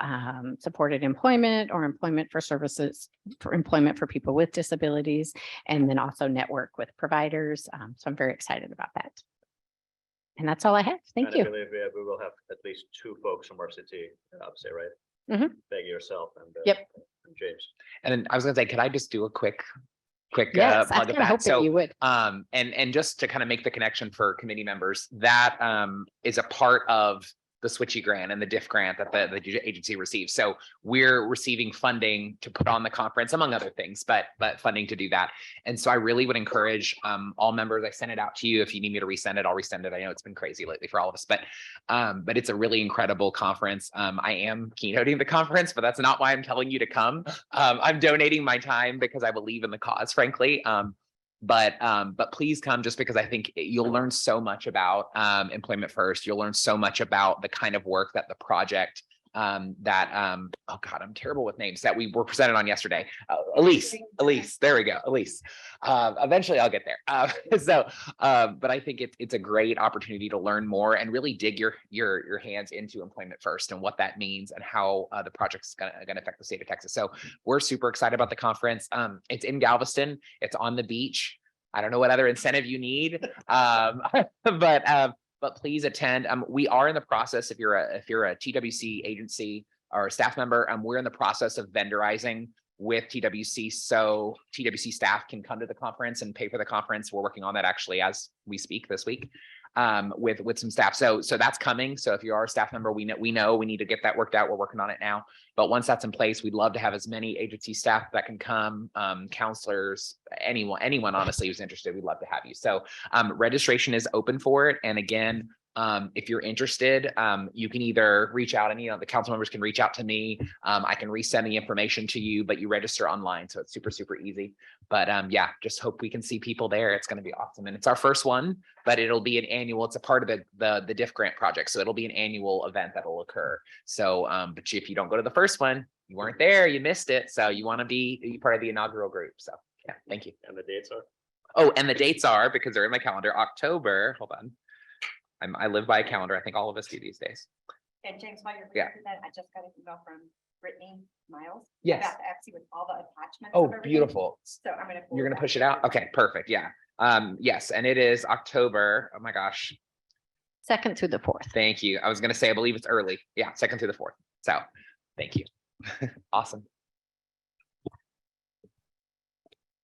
supported employment or employment for services, for employment for people with disabilities, and then also network with providers. So I'm very excited about that. And that's all I have. Thank And I you. believe we will have at least two folks from RCT, say, right? Mhm. Peggy, yourself, and Yep. and James. And then I was gonna say, could I just do a quick Yes, I plug of kind of that? hope that So you would. and just to kind of make the connection for committee members, that is a part of the switchy grant and the diff grant that the agency receives. So we're receiving funding to put on the conference, among other things, but funding to do that. And so I really would encourage all members. I sent it out to you. If you need me to resend it, I'll resend it. I know it's been crazy lately for all of us, but it's a really incredible conference. I am keynoting the conference, but that's not why I'm telling you to come. I'm donating my time because I believe in the cause, frankly. But please come, just because I think you'll learn so much about Employment First. You'll learn so much about the kind of work that the project oh God, I'm terrible with names, that we were presented on yesterday. Elise, there we go, Elise. Eventually I'll get there. But I think it's a great opportunity to learn more and really dig your hands into Employment First and what that means and how the project's gonna affect the state of Texas. So we're super excited about the conference. It's in Galveston. It's on the beach. I don't know what other incentive you need, but please attend. We are in the process, if you're a TWC agency or a staff member, we're in the process of vendorizing with TWC, so TWC staff can come to the conference and pay for the conference. We're working on that actually as we speak this week with some staff. So that's coming. So if you are a staff member, we know we need to get that worked out. We're working on it now. But once that's in place, we'd love to have as many agency staff that can come, counselors, anyone honestly who's interested, we'd love to have you. So registration is open for it. And again, if you're interested, you can either reach out, and the council members can reach out to me. I can resend the information to you, but you register online, so it's super easy. But yeah, just hope we can see people there. It's going to be awesome, and it's our first one, but it'll be an annual. It's a part of the diff grant project, so it'll be an annual event that will occur. So, but if you don't go to the first one, you weren't there, you missed it. So you want to be part of the inaugural group. So yeah, thank you. And the dates are? Oh, and the dates are, because they're in my calendar, October. Hold on. I live by a calendar. I think all of us do these days. And James, while you're Yeah. reading that, I just got an email from Brittany Miles. Yes. About the FC with all the attachments. Oh, of everything. beautiful. So I'm gonna. You're gonna push it out? Okay, perfect. Yeah. Yes, and it is October. Oh my gosh. 2nd through the 4th. Thank you. I was gonna say, I believe it's early. Yeah, 2nd through the 4th. So thank you. Awesome.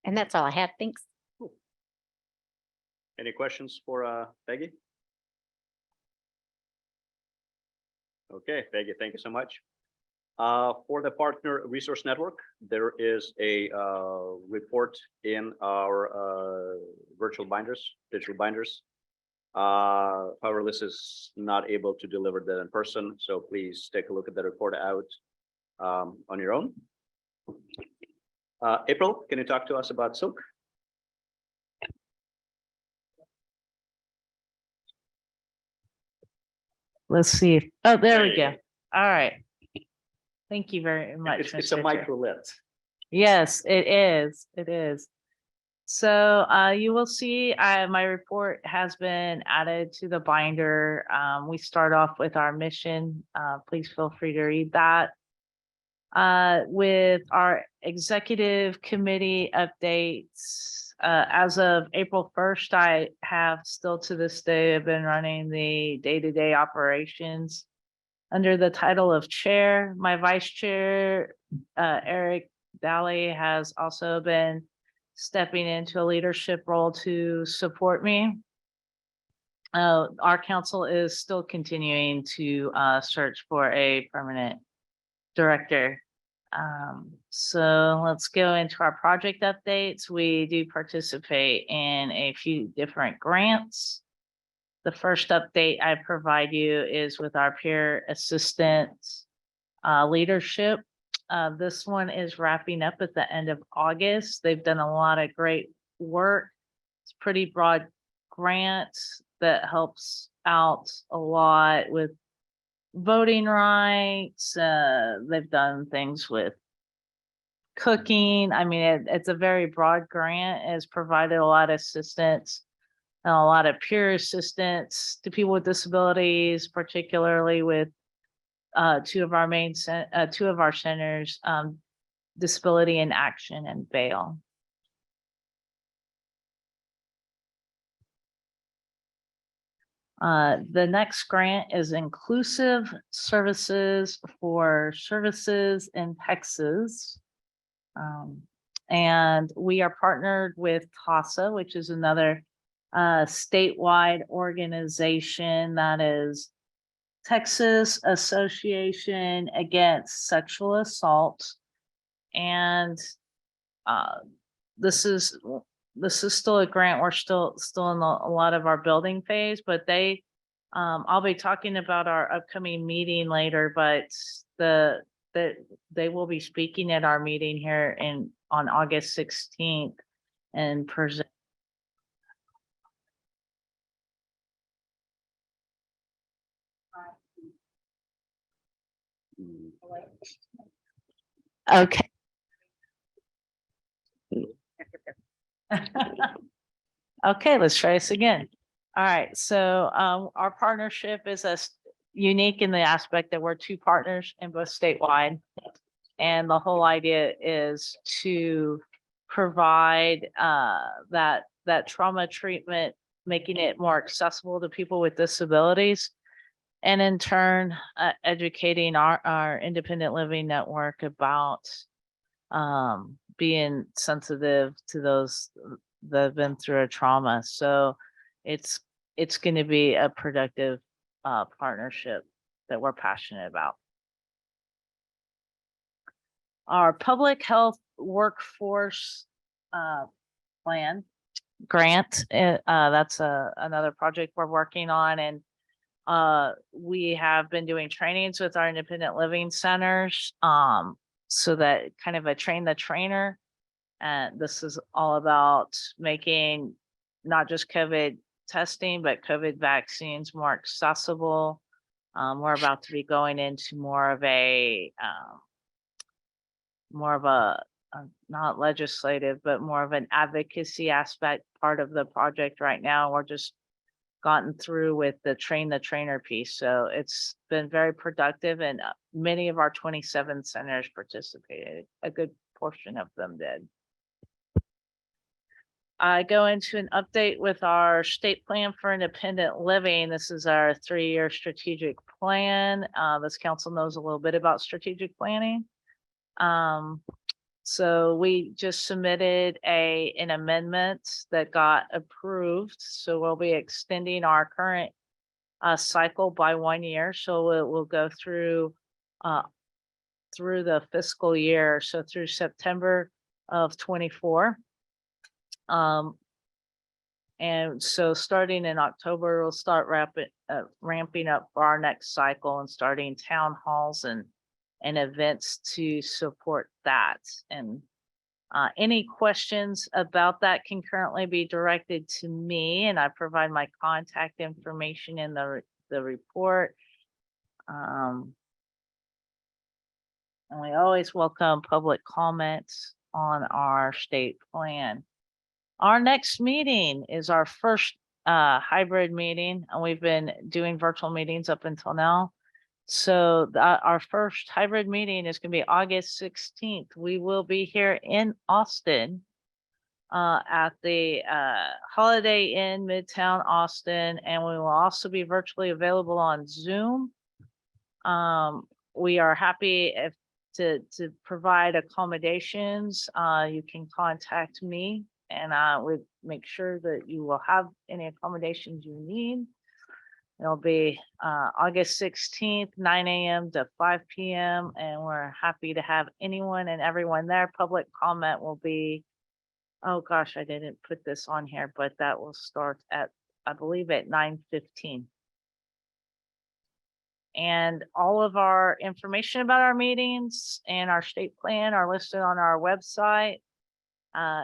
And that's all I had. Thanks. Any questions for Peggy? Okay, Peggy, thank you so much. For the Partner Resource Network, there is a report in our virtual binders, digital binders. However, this is not able to deliver that in person, so please take a look at the report out on your own. April, can you talk to us about Silk? Let's see. Oh, there we go. All right. Thank you very much. It's a Mr. Chair. micro lit. Yes, it is. It is. So you will see my report has been added to the binder. We start off with our mission. Please feel free to read that. With our executive committee updates, as of April 1st, I have still to this day have been running the day-to-day operations under the title of chair. My vice chair, Eric Daly, has also been stepping into a leadership role to support me. Our council is still continuing to search for a permanent director. So let's go into our project updates. We do participate in a few different grants. The first update I provide you is with our peer assistance leadership. This one is wrapping up at the end of August. They've done a lot of great work. It's a pretty broad grant that helps out a lot with voting rights. They've done things with cooking. I mean, it's a very broad grant. It's provided a lot of assistance and a lot of peer assistance to people with disabilities, particularly with two of our centers, Disability in Action and Bail. The next grant is Inclusive Services for Services in Texas. And we are partnered with TASA, which is another statewide organization that is Texas Association Against Sexual Assault. And this is still a grant. We're still in a lot of our building phase, but they I'll be talking about our upcoming meeting later, but they will be speaking at our meeting here on August 16th and present. Okay. Okay, let's try this again. All right, so our partnership is unique in the aspect that we're two partners in both statewide. And the whole idea is to provide that trauma treatment, making it more accessible to people with disabilities. And in turn, educating our independent living network about being sensitive to those that have been through a trauma. So it's going to be a productive partnership that we're passionate about. Our public health workforce plan grant, that's another project we're working on. And we have been doing trainings with our independent living centers, so that kind of a train the trainer. And this is all about making not just COVID testing, but COVID vaccines more accessible. We're about to be going into more of a not legislative, but more of an advocacy aspect part of the project right now. We're just gotten through with the train the trainer piece. So it's been very productive, and many of our 27 centers participated. A good portion of them did. I go into an update with our state plan for independent living. This is our 3-year strategic plan. This council knows a little bit about strategic planning. So we just submitted an amendment that got approved. So we'll be extending our current cycle by 1 year. So it will go through the fiscal year. So through September of 24. And so starting in October, we'll start ramping up for our next cycle and starting town halls and events to support that. And any questions about that can currently be directed to me, and I provide my contact information in the report. And we always welcome public comments on our state plan. Our next meeting is our first hybrid meeting, and we've been doing virtual meetings up until now. So our first hybrid meeting is going to be August 16th. We will be here in Austin at the Holiday Inn Midtown Austin, and we will also be virtually available on Zoom. We are happy to provide accommodations. You can contact me, and I would make sure that you will have any accommodations you need. It'll be August 16th, 9 a.m. to 5 p.m. And we're happy to have anyone and everyone there. Public comment will be, oh gosh, I didn't put this on here, but that will start at, I believe, at 9:15. And all of our information about our meetings and our state plan are listed on our website.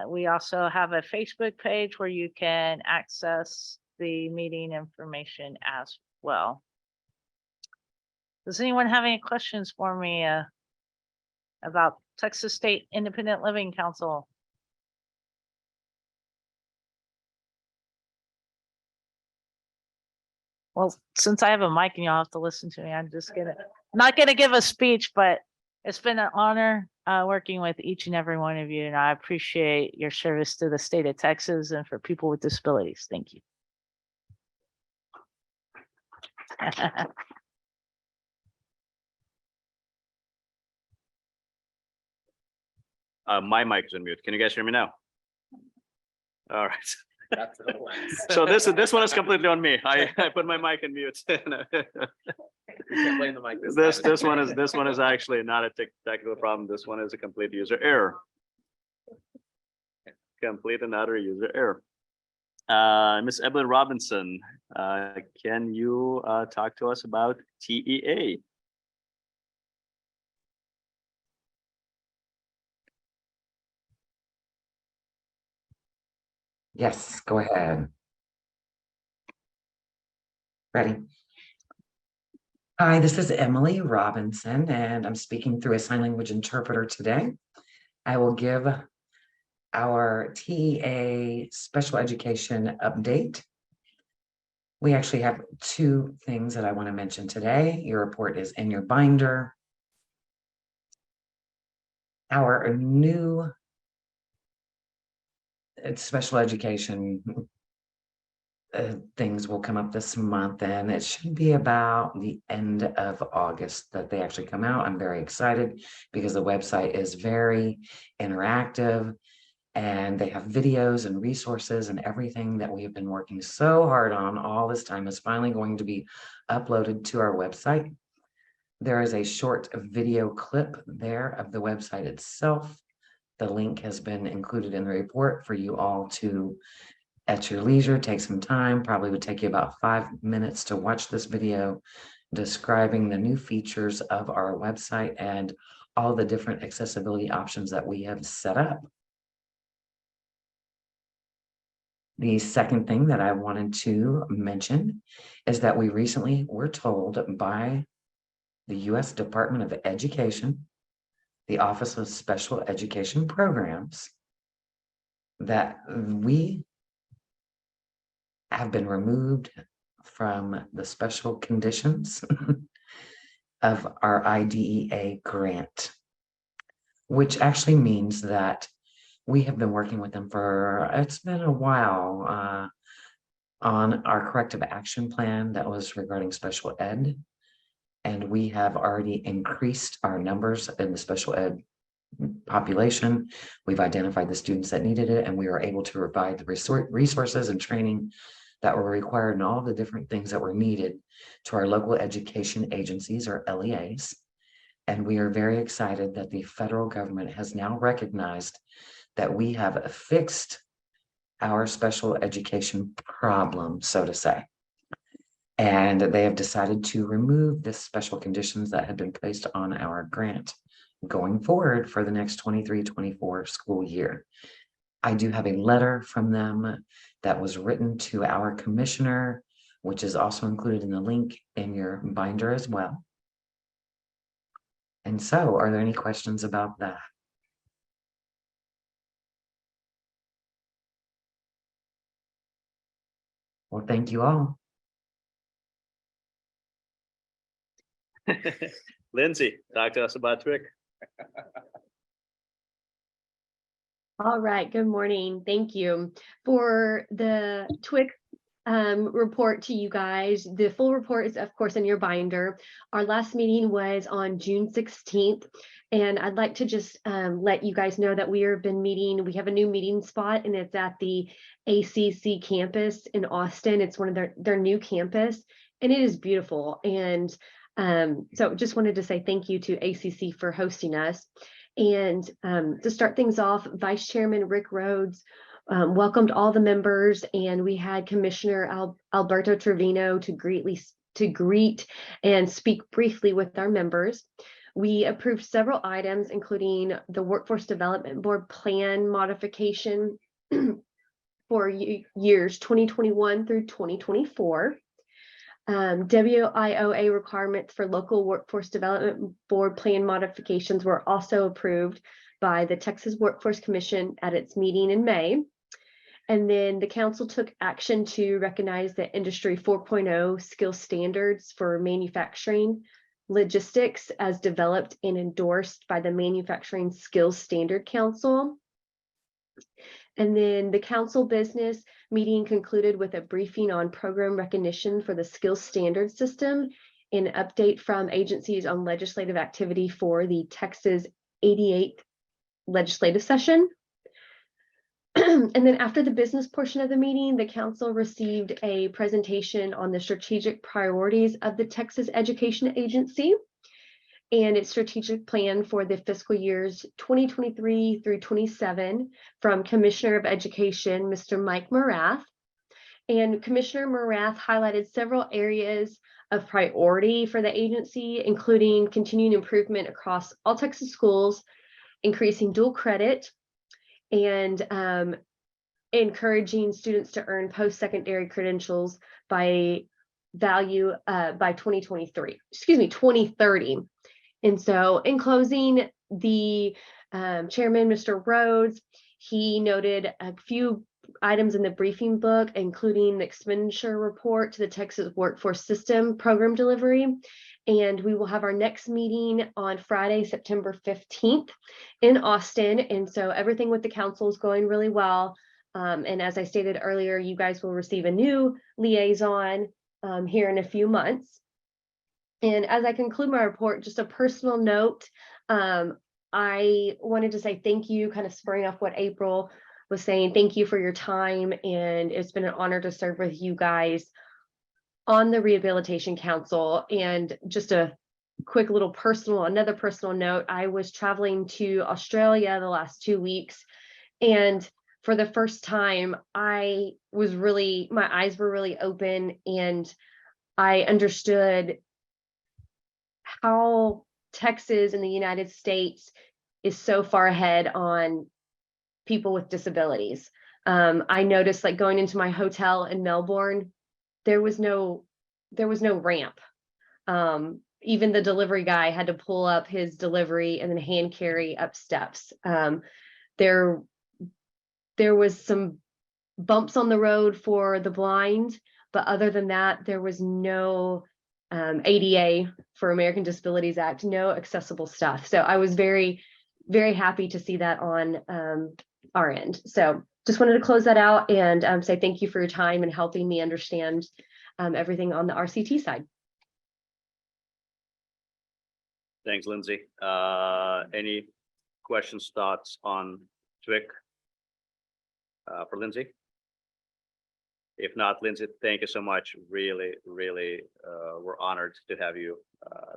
We also have a Facebook page where you can access the meeting information as well. Does anyone have any questions for me about Texas State Independent Living Council? Well, since I have a mic and you'll have to listen to me, I'm not gonna give a speech, but it's been an honor working with each and every one of you, and I appreciate your service to the state of Texas and for people with disabilities. Thank you. My mic is on mute. Can you guys hear me now? All right. That's the lens. So this one is completely on me. I put my mic in mute. We can't blame the mic This time. one is actually not a technical problem. This one is a complete user error. Complete and utter user error. Ms. Evelyn Robinson, can you talk to us about TEA? Yes, go ahead. Ready? Hi, this is Emily Robinson, and I'm speaking through a sign language interpreter today. I will give our TEA special education update. We actually have two things that I want to mention today. Your report is in your binder. Our new special education things will come up this month, and it should be about the end of August that they actually come out. I'm very excited because the website is very interactive and they have videos and resources, and everything that we have been working so hard on all this time is finally going to be uploaded to our website. There is a short video clip there of the website itself. The link has been included in the report for you all to, at your leisure, take some time. Probably would take you about 5 minutes to watch this video describing the new features of our website and all the different accessibility options that we have set up. The second thing that I wanted to mention is that we recently were told by the U.S. Department of Education, the Office of Special Education Programs, that we have been removed from the special conditions of our IDEA grant, which actually means that we have been working with them for, it's been a while, on our corrective action plan that was regarding special ed. And we have already increased our numbers in the special ed population. We've identified the students that needed it, and we were able to provide the resources and training that were required and all the different things that were needed to our local education agencies, or LEAs. And we are very excited that the federal government has now recognized that we have fixed our special education problem, so to say. And they have decided to remove the special conditions that had been placed on our grant going forward for the next 23-24 school year. I do have a letter from them that was written to our commissioner, which is also included in the link in your binder as well. And so, are there any questions about that? Well, thank you all. Lindsay, talk to us about TWIC. All right, good morning. Thank you for the TWIC report to you guys. The full report is, of course, in your binder. Our last meeting was on June 16th, and I'd like to just let you guys know that we have been meeting. We have a new meeting spot, and it's at the ACC campus in Austin. It's one of their new campus, and it is beautiful. And so just wanted to say thank you to ACC for hosting us. And to start things off, Vice Chairman Rick Rhodes welcomed all the members, and we had Commissioner Alberto Trevino to greet and speak briefly with our members. We approved several items, including the Workforce Development Board plan modification for years 2021 through 2024. WIOA requirements for local Workforce Development Board plan modifications were also approved by the Texas Workforce Commission at its meeting in May. And then the council took action to recognize the Industry 4.0 skill standards for manufacturing logistics as developed and endorsed by the Manufacturing Skills Standard Council. And then the council business meeting concluded with a briefing on program recognition for the skills standard system, an update from agencies on legislative activity for the Texas 88th legislative session. And then after the business portion of the meeting, the council received a presentation on the strategic priorities of the Texas Education Agency and its strategic plan for the fiscal years 2023 through 27 from Commissioner of Education, Mr. Mike Morath. And Commissioner Morath highlighted several areas of priority for the agency, including continuing improvement across all Texas schools, increasing dual credit, and encouraging students to earn post-secondary credentials by 2030. And so in closing, the chairman, Mr. Rhodes, he noted a few items in the briefing book, including the expenditure report to the Texas Workforce System program delivery. And we will have our next meeting on Friday, September 15th in Austin. And so everything with the council is going really well. And as I stated earlier, you guys will receive a new liaison here in a few months. And as I conclude my report, just a personal note, I wanted to say thank you, kind of spurring off what April was saying. Thank you for your time. And it's been an honor to serve with you guys on the Rehabilitation Council. And just a quick little another personal note, I was traveling to Australia the last 2 weeks. And for the first time, my eyes were really open, and I understood how Texas and the United States is so far ahead on people with disabilities. I noticed, like, going into my hotel in Melbourne, there was no ramp. Even the delivery guy had to pull up his delivery and then hand carry up steps. There was some bumps on the road for the blind, but other than that, there was no ADA for American Disabilities Act, no accessible stuff. So I was very, very happy to see that on our end. So just wanted to close that out and say thank you for your time and helping me understand everything on the RCT side. Thanks, Lindsay. Any questions, thoughts on TWIC for Lindsay? If not, Lindsay, thank you so much. Really, really, we're honored to have you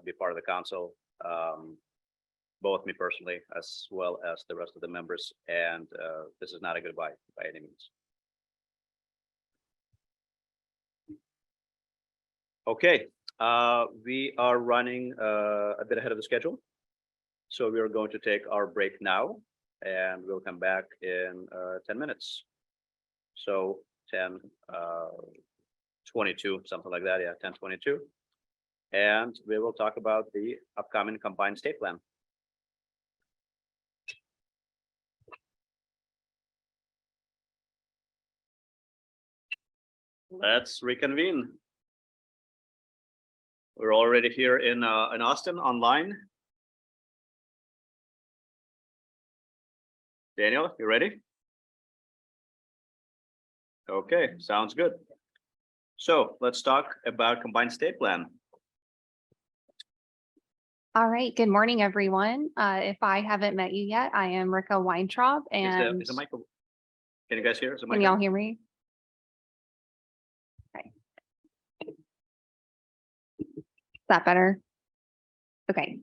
be part of the council, both me personally, as well as the rest of the members. And this is not a goodbye by any means. Okay, we are running a bit ahead of the schedule. So we are going to take our break now, and we'll come back in 10 minutes. So 10:22, something like that. Yeah, 10:22. And we will talk about the upcoming combined state plan. Let's reconvene. We're already here in Austin online. Daniel, you ready? Okay, sounds good. So let's talk about combined state plan. All right. Good morning, everyone. If I haven't met you yet, I am Rika Weintraub, and Is the mic? Can you guys hear? Is the mic can y'all on? hear me? Okay. Is that better? Okay.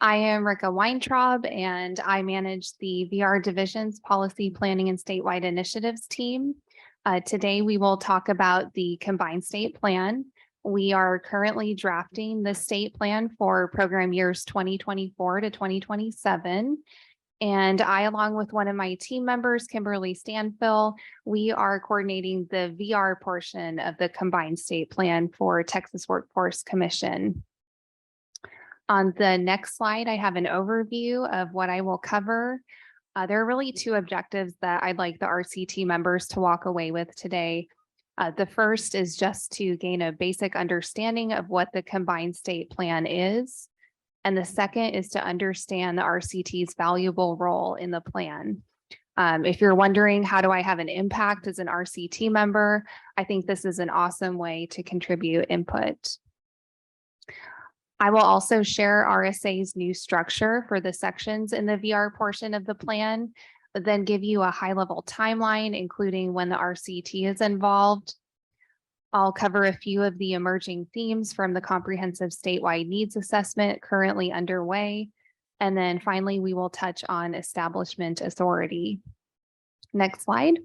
I am Rika Weintraub, and I manage the VR Division's Policy Planning and Statewide Initiatives team. Today, we will talk about the combined state plan. We are currently drafting the state plan for program years 2024 to 2027. And I, along with one of my team members, Kimberly Stanfill, we are coordinating the VR portion of the combined state plan for Texas Workforce Commission. On the next slide, I have an overview of what I will cover. There are really two objectives that I'd like the RCT members to walk away with today. The first is just to gain a basic understanding of what the combined state plan is. And the second is to understand the RCT's valuable role in the plan. If you're wondering, how do I have an impact as an RCT member? I think this is an awesome way to contribute input. I will also share RSA's new structure for the sections in the VR portion of the plan, but then give you a high-level timeline, including when the RCT is involved. I'll cover a few of the emerging themes from the comprehensive statewide needs assessment currently underway. And then finally, we will touch on establishment authority. Next slide.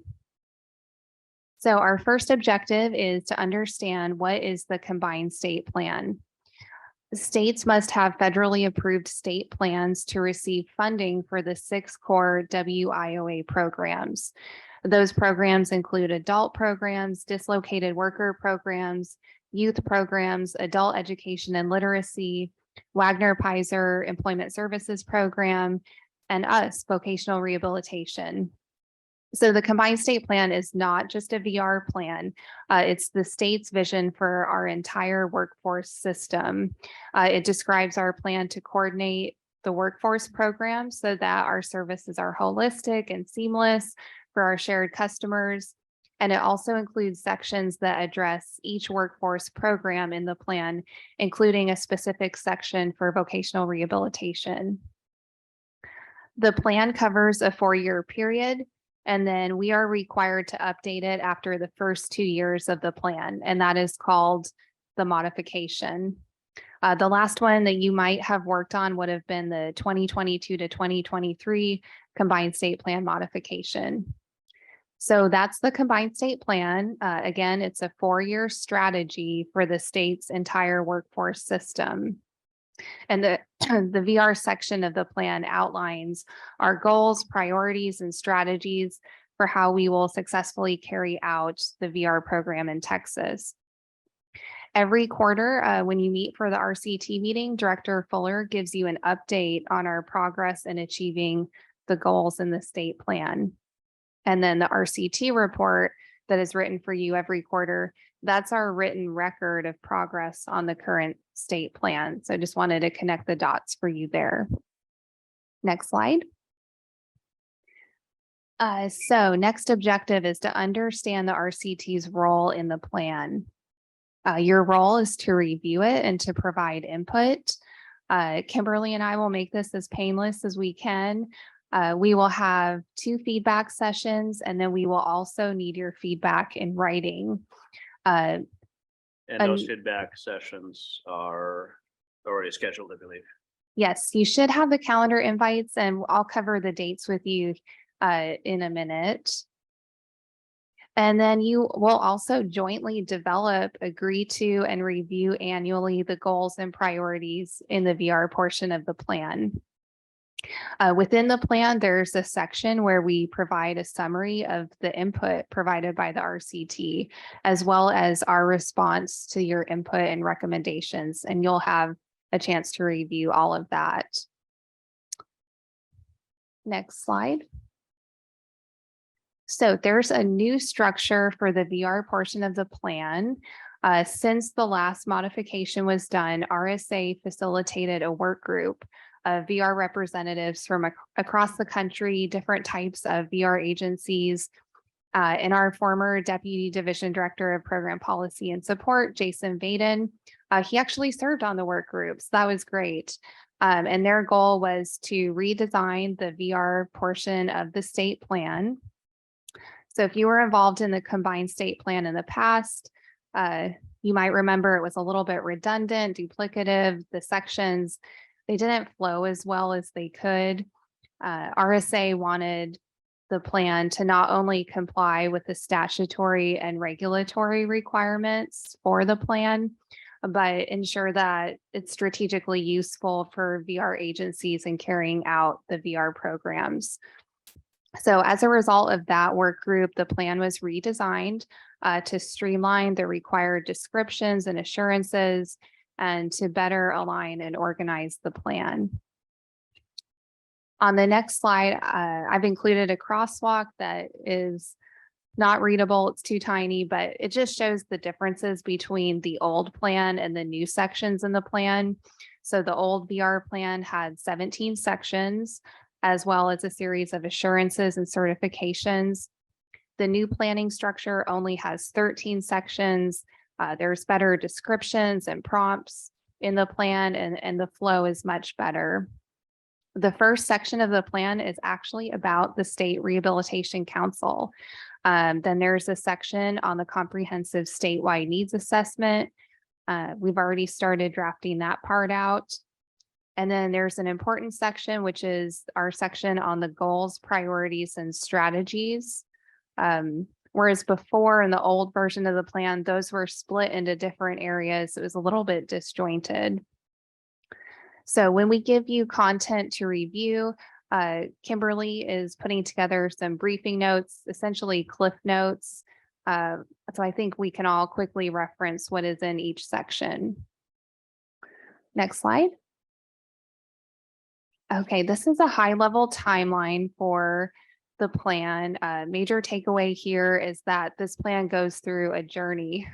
So our first objective is to understand what is the combined state plan. States must have federally approved state plans to receive funding for the 6 core WIOA programs. Those programs include adult programs, dislocated worker programs, youth programs, adult education and literacy, Wagner-Pizer Employment Services Program, and US vocational rehabilitation. So the combined state plan is not just a VR plan. It's the state's vision for our entire workforce system. It describes our plan to coordinate the workforce program so that our services are holistic and seamless for our shared customers. And it also includes sections that address each workforce program in the plan, including a specific section for vocational rehabilitation. The plan covers a 4-year period, and then we are required to update it after the first 2 years of the plan, and that is called the modification. The last one that you might have worked on would have been the 2022 to 2023 combined state plan modification. So that's the combined state plan. Again, it's a 4-year strategy for the state's entire workforce system. And the VR section of the plan outlines our goals, priorities, and strategies for how we will successfully carry out the VR program in Texas. Every quarter, when you meet for the RCT meeting, Director Fuller gives you an update on our progress in achieving the goals in the state plan. And then the RCT report that is written for you every quarter, that's our written record of progress on the current state plan. So I just wanted to connect the dots for you there. Next slide. So next objective is to understand the RCT's role in the plan. Your role is to review it and to provide input. Kimberly and I will make this as painless as we can. We will have 2 feedback sessions, and then we will also need your feedback in writing. And those feedback sessions are already scheduled, I believe. Yes, you should have the calendar invites, and I'll cover the dates with you in a minute. And then you will also jointly develop, agree to, and review annually the goals and priorities in the VR portion of the plan. Within the plan, there's a section where we provide a summary of the input provided by the RCT, as well as our response to your input and recommendations, and you'll have a chance to review all of that. Next slide. So there's a new structure for the VR portion of the plan. Since the last modification was done, RSA facilitated a work group of VR representatives from across the country, different types of VR agencies. And our former Deputy Division Director of Program Policy and Support, Jason Vaden, he actually served on the work groups. That was great. And their goal was to redesign the VR portion of the state plan. So if you were involved in the combined state plan in the past, you might remember it was a little bit redundant, duplicative. The sections, they didn't flow as well as they could. RSA wanted the plan to not only comply with the statutory and regulatory requirements for the plan, but ensure that it's strategically useful for VR agencies in carrying out the VR programs. So as a result of that work group, the plan was redesigned to streamline the required descriptions and assurances and to better align and organize the plan. On the next slide, I've included a crosswalk that is not readable. It's too tiny, but it just shows the differences between the old plan and the new sections in the plan. So the old VR plan had 17 sections. as well as a series of assurances and certifications. The new planning structure only has 13 sections. There's better descriptions and prompts in the plan, and the flow is much better. The first section of the plan is actually about the State Rehabilitation Council. Then there's a section on the comprehensive statewide needs assessment. We've already started drafting that part out. And then there's an important section, which is our section on the goals, priorities, and strategies. Whereas before in the old version of the plan, those were split into different areas. It was a little bit disjointed. So when we give you content to review, Kimberly is putting together some briefing notes, essentially cliff notes. So I think we can all quickly reference what is in each section. Next slide. Okay, this is a high-level timeline for the plan. Major takeaway here is that this plan goes through a journey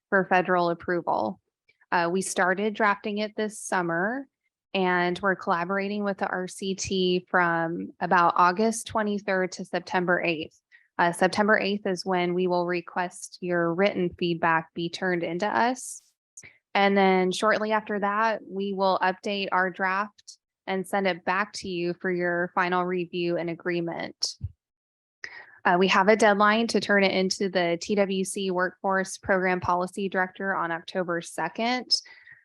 for federal approval. We started drafting it this summer, and we're collaborating with the RCT from about August 23rd to September 8th. September 8th is when we will request your written feedback be turned into us. And then shortly after that, we will update our draft and send it back to you for your final review and agreement. We have a deadline to turn it into the TWC Workforce Program Policy Director on October 2nd.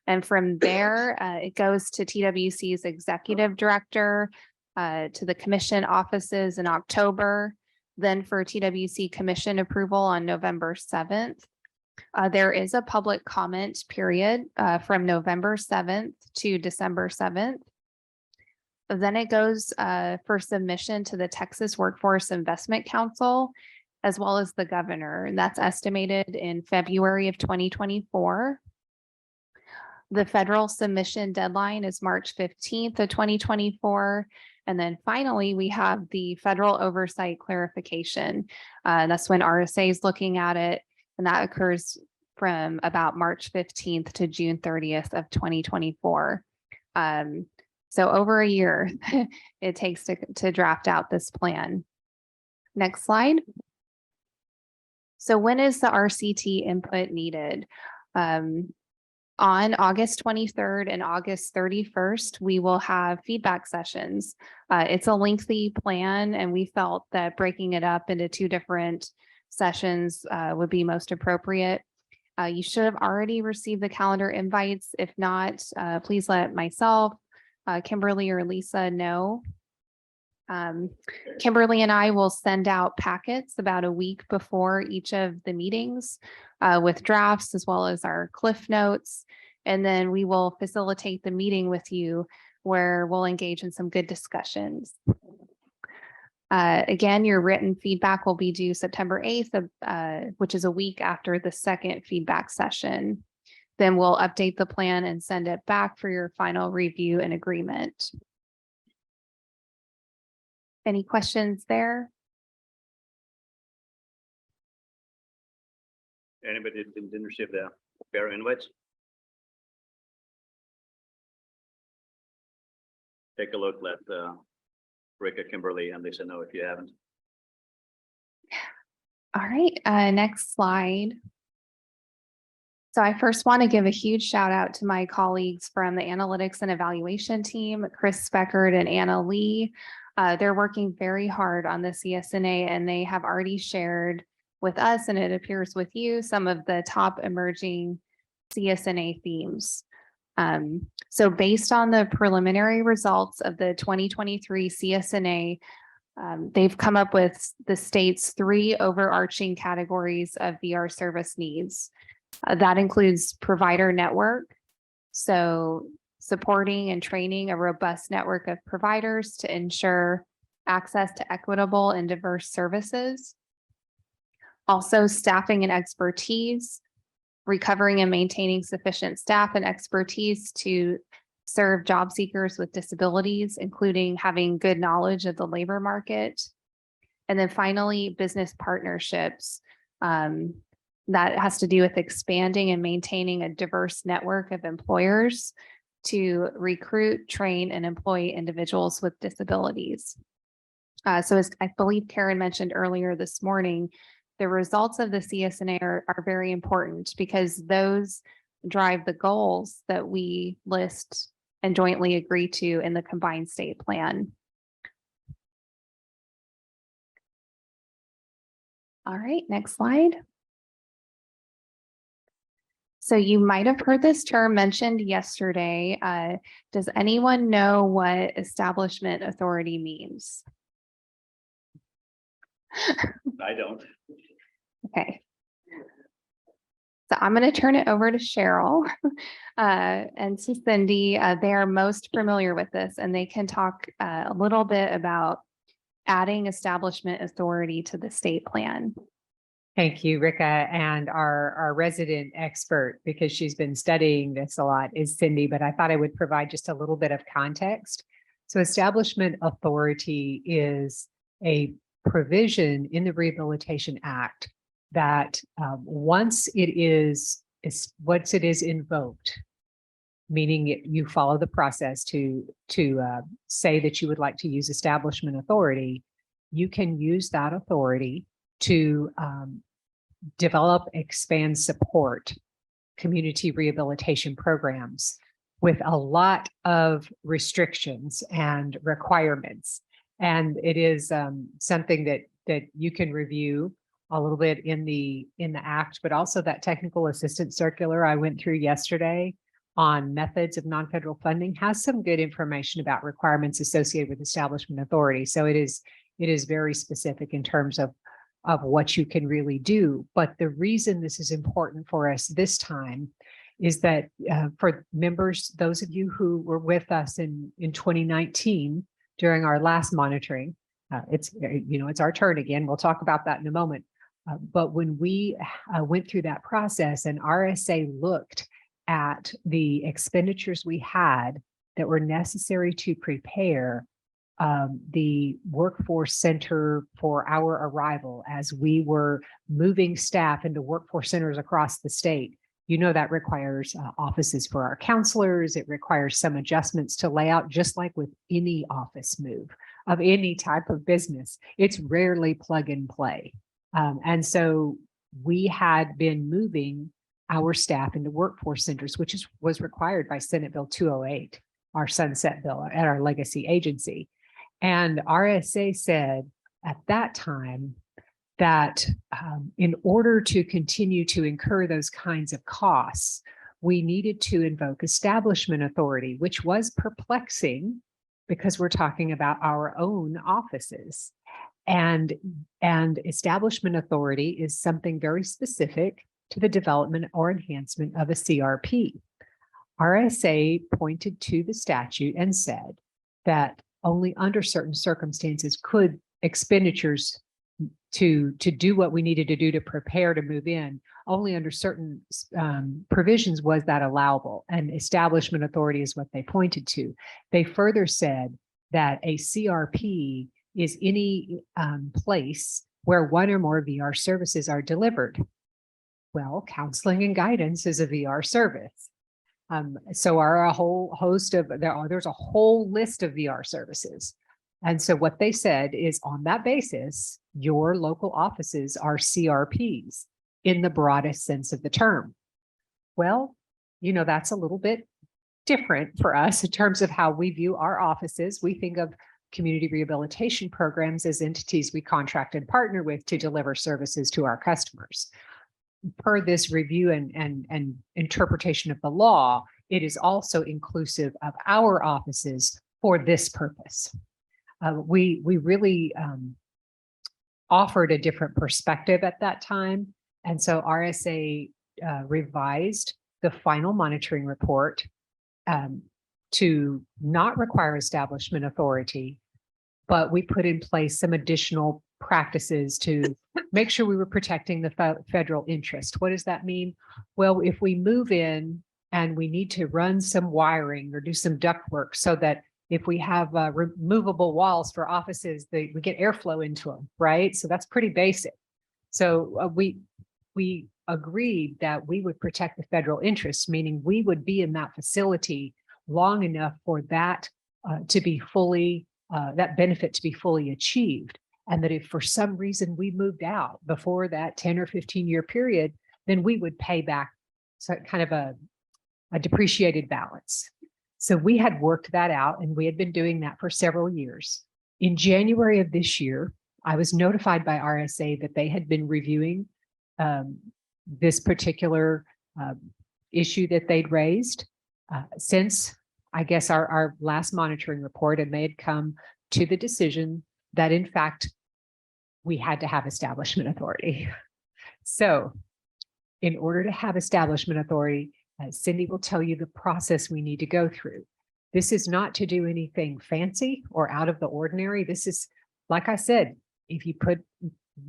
And from there, it goes to TWC's Executive Director, to the Commission offices in October, then for TWC Commission approval on November 7th. There is a public comment period from November 7th to December 7th. Then it goes for submission to the Texas Workforce Investment Council, as well as the governor, and that's estimated in February of 2024. The federal submission deadline is March 15th of 2024. And then finally, we have the federal oversight clarification. That's when RSA is looking at it, and that occurs from about March 15th to June 30th of 2024. So over a year it takes to draft out this plan. Next slide. So when is the RCT input needed? On August 23rd and August 31st, we will have feedback sessions. It's a lengthy plan, and we felt that breaking it up into 2 different sessions would be most appropriate. You should have already received the calendar invites. If not, please let myself, Kimberly, or Lisa know. Kimberly and I will send out packets about a week before each of the meetings with drafts as well as our cliff notes. And then we will facilitate the meeting with you where we'll engage in some good discussions. Again, your written feedback will be due September 8th, which is a week after the second feedback session. Then we'll update the plan and send it back for your final review and agreement. Any questions there? Anybody didn't receive the fair invites? Take a look, let Rika, Kimberly, and Lisa know if you haven't. All right, next slide. So I first want to give a huge shout out to my colleagues from the analytics and evaluation team, Chris Speckard and Anna Lee. They're working very hard on the CSNA, and they have already shared with us, and it appears with you, some of the top emerging CSNA themes. So based on the preliminary results of the 2023 CSNA, they've come up with the state's 3 overarching categories of VR service needs. That includes provider network, so supporting and training a robust network of providers to ensure access to equitable and diverse services. Also, staffing and expertise, recovering and maintaining sufficient staff and expertise to serve job seekers with disabilities, including having good knowledge of the labor market. And then finally, business partnerships. That has to do with expanding and maintaining a diverse network of employers to recruit, train, and employ individuals with disabilities. So as I believe Karen mentioned earlier this morning, the results of the CSNA are very important because those drive the goals that we list and jointly agree to in the combined state plan. All right, next slide. So you might have heard this term mentioned yesterday. Does anyone know what establishment authority means? I don't. Okay. So I'm going to turn it over to Cheryl and to Cindy. They are most familiar with this, and they can talk a little bit about adding establishment authority to the state plan. Thank you, Rika. And our resident expert, because she's been studying this a lot, is Cindy, but I thought I would provide just a little bit of context. So establishment authority is a provision in the Rehabilitation Act that once it is invoked, meaning you follow the process to say that you would like to use establishment authority, you can use that authority to develop, expand, support community rehabilitation programs with a lot of restrictions and requirements. And it is something that you can review a little bit in the act, but also that technical assistance circular I went through yesterday on methods of non-federal funding has some good information about requirements associated with establishment authority. So it is very specific in terms of what you can really do. But the reason this is important for us this time is that for members, those of you who were with us in 2019 during our last monitoring, it's our turn again. We'll talk about that in a moment. But when we went through that process and RSA looked at the expenditures we had that were necessary to prepare the workforce center for our arrival as we were moving staff into workforce centers across the state. You know, that requires offices for our counselors. It requires some adjustments to layout, just like with any office move of any type of business. It's rarely plug and play. And so we had been moving our staff into workforce centers, which was required by Senate Bill 208, our sunset bill at our legacy agency. And RSA said at that time that in order to continue to incur those kinds of costs, we needed to invoke establishment authority, which was perplexing because we're talking about our own offices. And establishment authority is something very specific to the development or enhancement of a CRP. RSA pointed to the statute and said that only under certain circumstances could expenditures to do what we needed to do to prepare to move in, only under certain provisions was that allowable, and establishment authority is what they pointed to. They further said that a CRP is any place where one or more VR services are delivered. Well, counseling and guidance is a VR service. So are a whole host of, there's a whole list of VR services. And so what they said is on that basis, your local offices are CRPs in the broadest sense of the term. Well, you know, that's a little bit different for us in terms of how we view our offices. We think of community rehabilitation programs as entities we contract and partner with to deliver services to our customers. Per this review and interpretation of the law, it is also inclusive of our offices for this purpose. We really offered a different perspective at that time. And so RSA revised the final monitoring report to not require establishment authority, but we put in place some additional practices to make sure we were protecting the federal interest. What does that mean? Well, if we move in and we need to run some wiring or do some duct work so that if we have removable walls for offices, we get airflow into them, right? So that's pretty basic. So we agreed that we would protect the federal interest, meaning we would be in that facility long enough for that to be fully, that benefit to be fully achieved. And that if for some reason we moved out before that 10 or 15-year period, then we would pay back kind of a depreciated balance. So we had worked that out, and we had been doing that for several years. In January of this year, I was notified by RSA that they had been reviewing this particular issue that they'd raised since, I guess, our last monitoring report, and they had come to the decision that in fact, we had to have establishment authority. So in order to have establishment authority, Cindy will tell you the process we need to go through. This is not to do anything fancy or out of the ordinary. This is, like I said, if you put,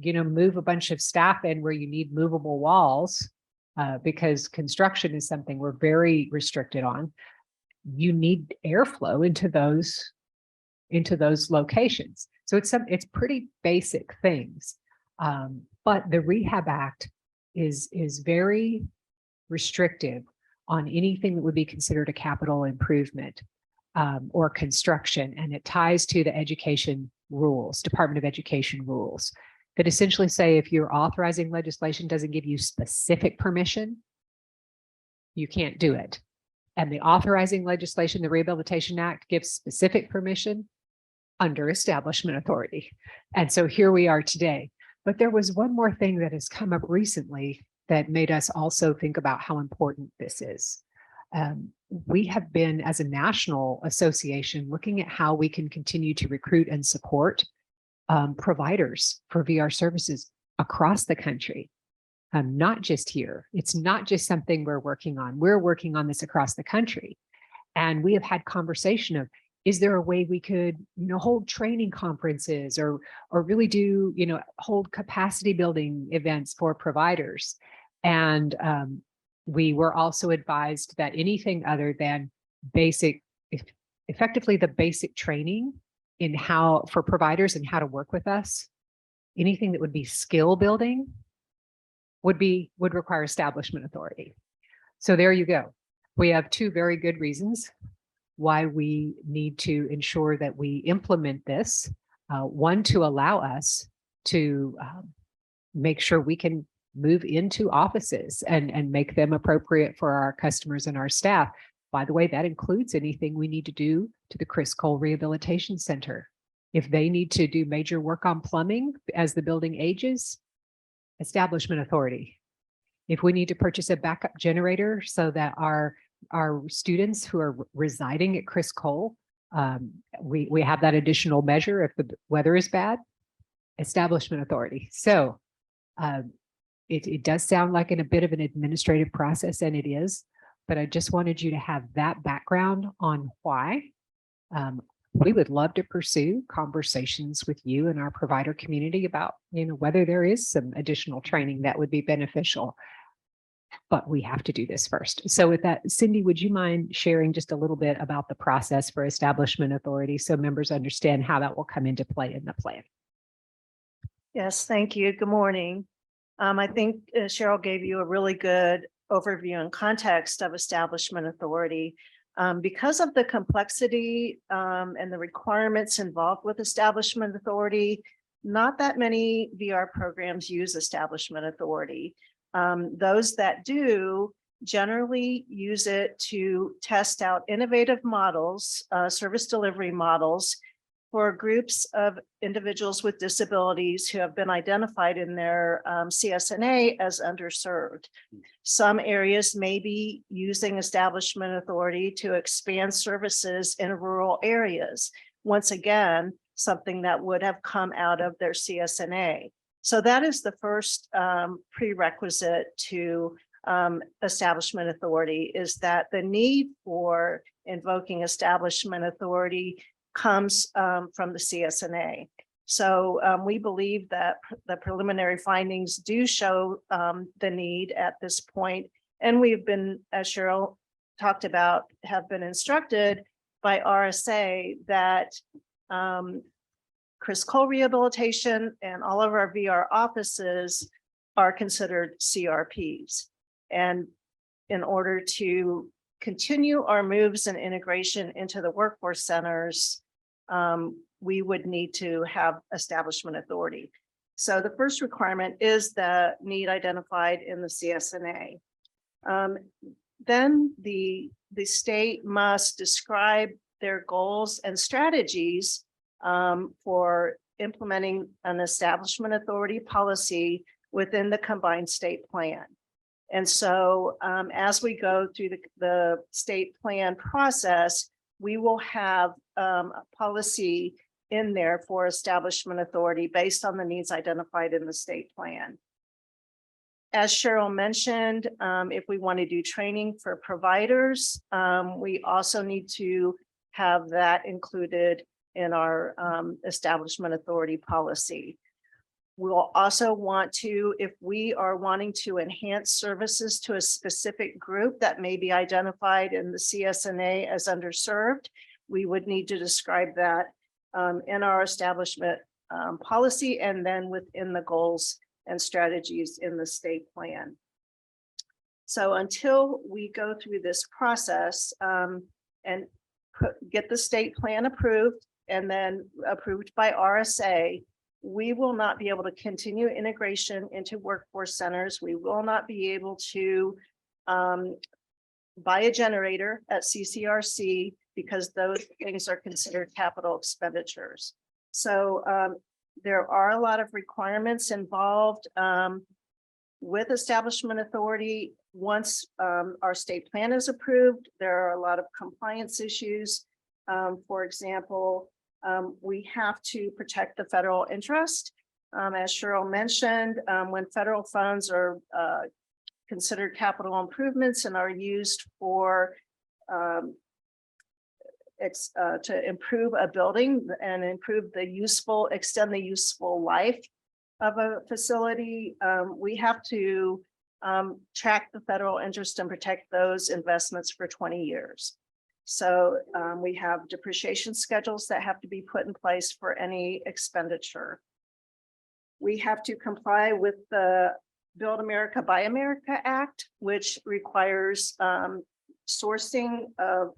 move a bunch of staff in where you need movable walls, because construction is something we're very restricted on, you need airflow into those locations. So it's pretty basic things. But the Rehab Act is very restrictive on anything that would be considered a capital improvement or construction. And it ties to the education rules, Department of Education rules, that essentially say if your authorizing legislation doesn't give you specific permission, you can't do it. And the authorizing legislation, the Rehabilitation Act, gives specific permission under establishment authority. And so here we are today. But there was one more thing that has come up recently that made us also think about how important this is. We have been, as a national association, looking at how we can continue to recruit and support providers for VR services across the country, not just here. It's not just something we're working on. We're working on this across the country. And we have had conversation of, is there a way we could, hold training conferences or really do, hold capacity building events for providers? And we were also advised that anything other than effectively the basic training in how for providers and how to work with us, anything that would be skill building would require establishment authority. So there you go. We have two very good reasons why we need to ensure that we implement this. One, to allow us to make sure we can move into offices and make them appropriate for our customers and our staff. By the way, that includes anything we need to do to the Chris Cole Rehabilitation Center. If they need to do major work on plumbing as the building ages, establishment authority. If we need to purchase a backup generator so that our students who are residing at Chris Cole, we have that additional measure if the weather is bad, establishment authority. So it does sound like a bit of an administrative process, and it is, but I just wanted you to have that background on why. We would love to pursue conversations with you and our provider community about, whether there is some additional training that would be beneficial. But we have to do this first. So with that, Cindy, would you mind sharing just a little bit about the process for establishment authority so members understand how that will come into play in the plan? Yes, thank you. Good morning. I think Cheryl gave you a really good overview and context of establishment authority. Because of the complexity and the requirements involved with establishment authority, not that many VR programs use establishment authority. Those that do generally use it to test out innovative models, service delivery models for groups of individuals with disabilities who have been identified in their CSNA as underserved. Some areas may be using establishment authority to expand services in rural areas. Once again, something that would have come out of their CSNA. So that is the first prerequisite to establishment authority, is that the need for invoking establishment authority comes from the CSNA. So we believe that the preliminary findings do show the need at this point. And we've been, as Cheryl talked about, have been instructed by RSA that Chris Cole Rehabilitation and all of our VR offices are considered CRPs. And in order to continue our moves and integration into the workforce centers, we would need to have establishment authority. So the first requirement is the need identified in the CSNA. Then the state must describe their goals and strategies for implementing an establishment authority policy within the combined state plan. And so as we go through the state plan process, we will have a policy in there for establishment authority based on the needs identified in the state plan. As Cheryl mentioned, if we want to do training for providers, we also need to have that included in our establishment authority policy. We'll also want to, if we are wanting to enhance services to a specific group that may be identified in the CSNA as underserved, we would need to describe that in our establishment policy and then within the goals and strategies in the state plan. So until we go through this process and get the state plan approved and then approved by RSA, we will not be able to continue integration into workforce centers. We will not be able to buy a generator at CCRC because those things are considered capital expenditures. So there are a lot of requirements involved with establishment authority. Once our state plan is approved, there are a lot of compliance issues. For example, we have to protect the federal interest. As Cheryl mentioned, when federal funds are considered capital improvements and are used for to improve a building and extend the useful life of a facility, we have to track the federal interest and protect those investments for 20 years. So we have depreciation schedules that have to be put in place for any expenditure. We have to comply with the Build America, Buy America Act, which requires sourcing of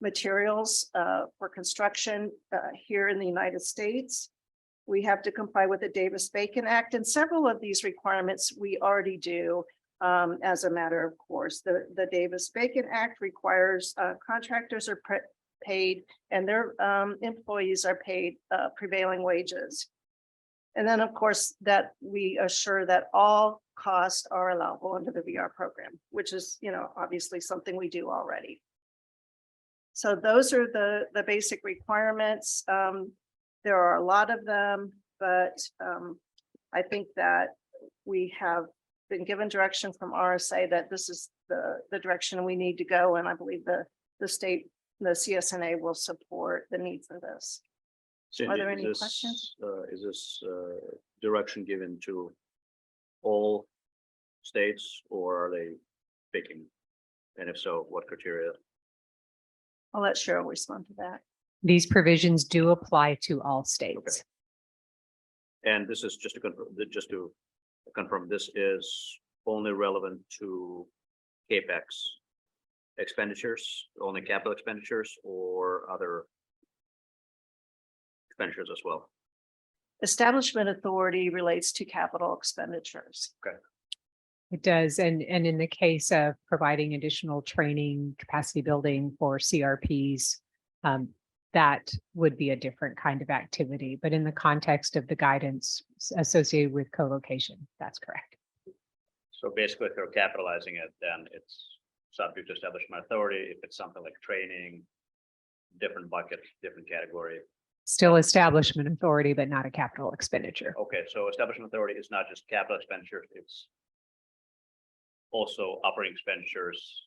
materials for construction here in the United States. We have to comply with the Davis-Bacon Act, and several of these requirements we already do as a matter of course. The Davis-Bacon Act requires contractors are paid and their employees are paid prevailing wages. And then of course that we assure that all costs are allowable under the VR program, which is, obviously something we do already. So those are the basic requirements. There are a lot of them, but I think that we have been given direction from RSA that this is the direction we need to go. And I believe the CSNA will support the need for this. Cindy, Are there any questions? Is this direction given to all states or are they picking? And if so, what criteria? I'll let Cheryl respond to that. These provisions do apply to all states. And this is just to confirm, this is only relevant to CAPEX expenditures, only capital expenditures, or other expenditures as well? Establishment authority relates to capital expenditures. Okay. It does. And in the case of providing additional training, capacity building for CRPs, that would be a different kind of activity. But in the context of the guidance associated with co-location, that's correct. So basically, if you're capitalizing it, then it's subject to establishment authority. If it's something like training, different bucket, different category. Still establishment authority, but not a capital expenditure. Okay, so establishment authority is not just capital expenditures, it's also operating expenditures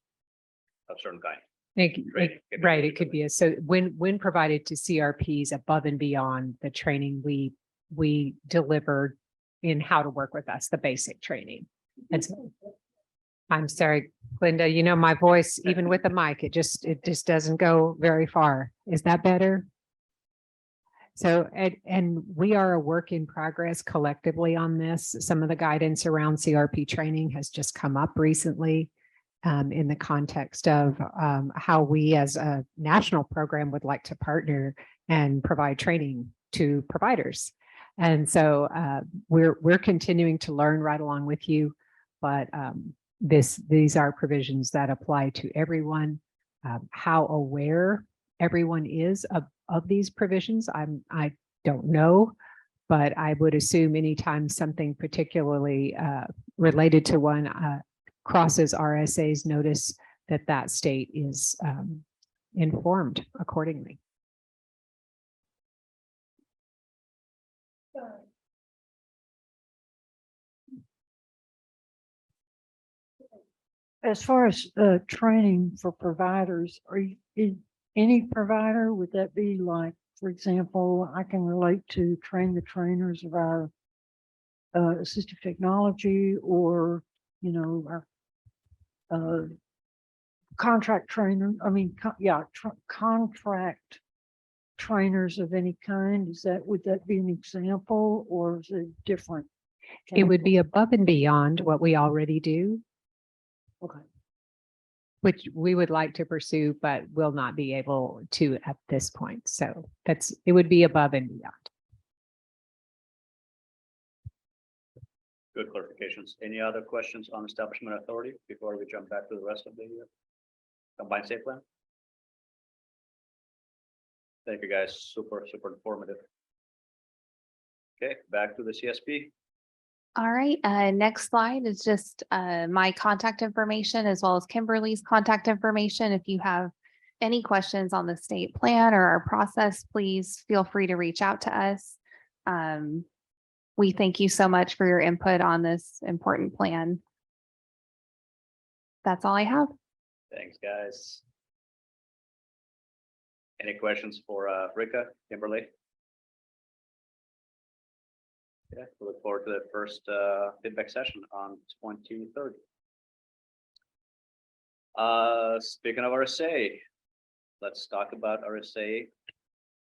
of certain kind. Right, it could be so when provided to CRPs above and beyond the training we delivered in how to work with us, the basic training. And so I'm sorry, Linda, my voice, even with the mic, it just doesn't go very far. Is that better? So, and we are a work in progress collectively on this. Some of the guidance around CRP training has just come up recently. in the context of how we as a national program would like to partner and provide training to providers. And so we're continuing to learn right along with you, but these are provisions that apply to everyone. How aware everyone is of these provisions, I don't know, but I would assume anytime something particularly related to one crosses RSA's notice, that state is informed accordingly. As far as training for providers, is any provider, would that be like, for example, I can relate to train the trainers of our assistive technology, or, you know, our contract trainer, I mean, contract trainers of any kind? Would that be an example, or is it different? It would be above and beyond what we already do, Okay. which we would like to pursue, but will not be able to at this point. So it would be above and beyond. Good clarifications. Any other questions on establishment authority before we jump back to the rest of the combined state plan? Thank you, guys. Super informative. Okay, back to the CSP. All right, next slide is just my contact information as well as Kimberly's contact information. If you have any questions on the state plan or our process, please feel free to reach out to us. We thank you so much for your input on this important plan. That's all I have. Thanks, guys. Any questions for Rika, Kimberly? Yeah, we look forward to the first feedback session on 23rd. Speaking of RSA, let's talk about RSA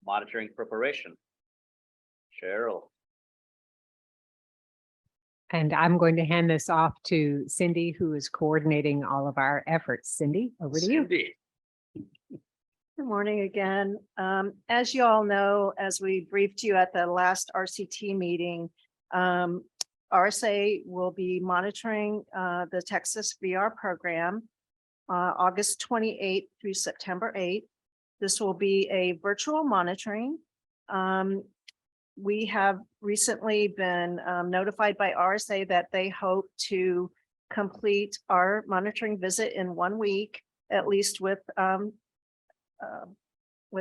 monitoring preparation. Cheryl. And I'm going to hand this off to Cindy, who is coordinating all of our efforts. Cindy, over to you. Cindy. Good morning again. As you all know, as we briefed you at the last RCT meeting, RSA will be monitoring the Texas VR program August 28th through September 8th. This will be a virtual monitoring. We have recently been notified by RSA that they hope to complete our monitoring visit in 1 week, at least with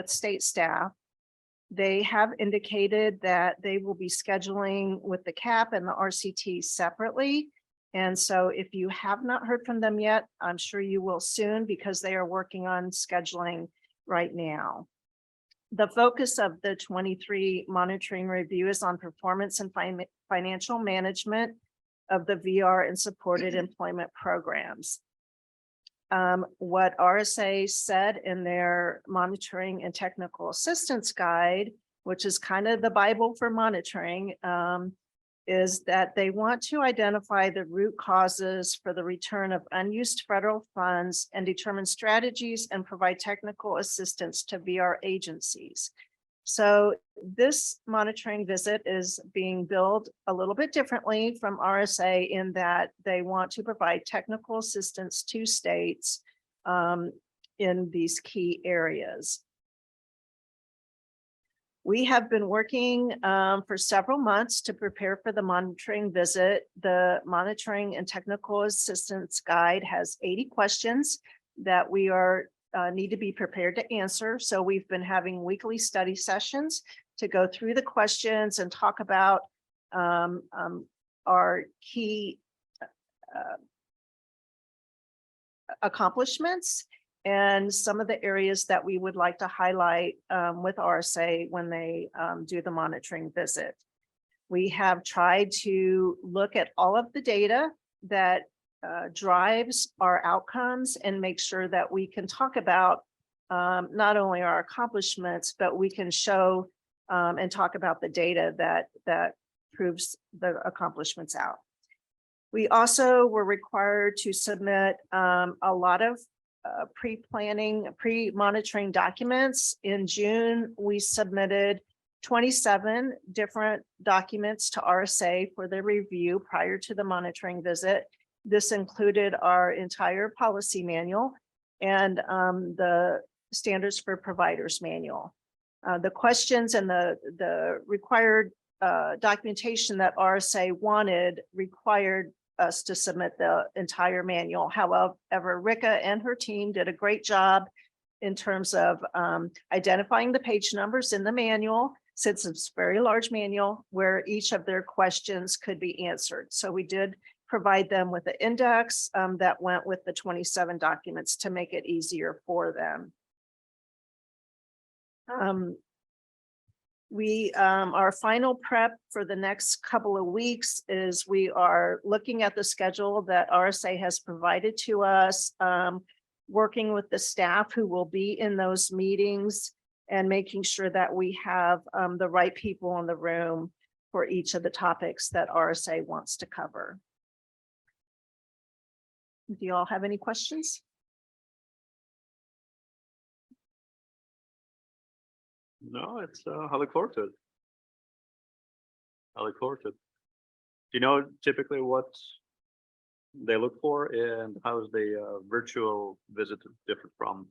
state staff. They have indicated that they will be scheduling with the CAP and the RCT separately. And so if you have not heard from them yet, I'm sure you will soon, because they are working on scheduling right now. The focus of the 23 monitoring review is on performance and financial management of the VR and supported employment programs. What RSA said in their monitoring and technical assistance guide, which is kind of the Bible for monitoring, is that they want to identify the root causes for the return of unused federal funds and determine strategies and provide technical assistance to VR agencies. So this monitoring visit is being billed a little bit differently from RSA in that they want to provide technical assistance to states in these key areas. We have been working for several months to prepare for the monitoring visit. The monitoring and technical assistance guide has 80 questions that we need to be prepared to answer. So we've been having weekly study sessions to go through the questions and talk about our key accomplishments and some of the areas that we would like to highlight with RSA when they do the monitoring visit. We have tried to look at all of the data that drives our outcomes and make sure that we can talk about not only our accomplishments, but we can show and talk about the data that proves the accomplishments out. We also were required to submit a lot of pre-planning, pre-monitoring documents. In June, we submitted 27 different documents to RSA for their review prior to the monitoring visit. This included our entire policy manual and the standards for providers manual. The questions and the required documentation that RSA wanted required us to submit the entire manual. However, Rika and her team did a great job in terms of identifying the page numbers in the manual, since it's a very large manual where each of their questions could be answered. So we did provide them with the index that went with the 27 documents to make it easier for them. Our final prep for the next couple of weeks is we are looking at the schedule that RSA has provided to us, working with the staff who will be in those meetings and making sure that we have the right people in the room for each of the topics that RSA wants to cover. Do you all have any questions? No, it's I look forward to it. I look forward to it. Do you know typically what they look for and how is the virtual visit different from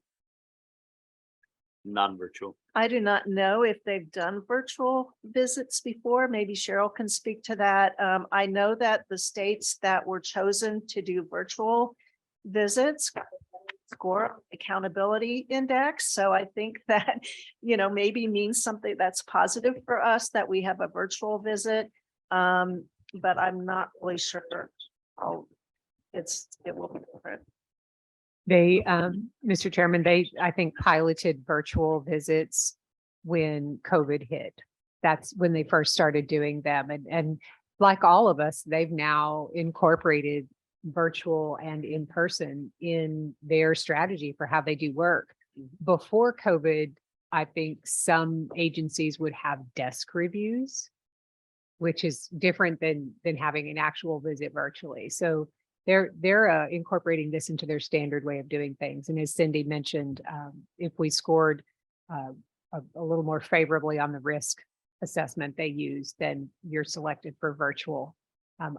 non-virtual? I do not know if they've done virtual visits before. Maybe Cheryl can speak to that. I know that the states that were chosen to do virtual visits score accountability index. So I think that, maybe means something that's positive for us that we have a virtual visit. But I'm not really sure. It will be different. They, Mr. Chairman, I think, piloted virtual visits when COVID hit. That's when they first started doing them. And like all of us, they've now incorporated virtual and in person in their strategy for how they do work. Before COVID, I think some agencies would have desk reviews, which is different than having an actual visit virtually. So they're incorporating this into their standard way of doing things. And as Cindy mentioned, if we scored a little more favorably on the risk assessment they use, then you're selected for virtual.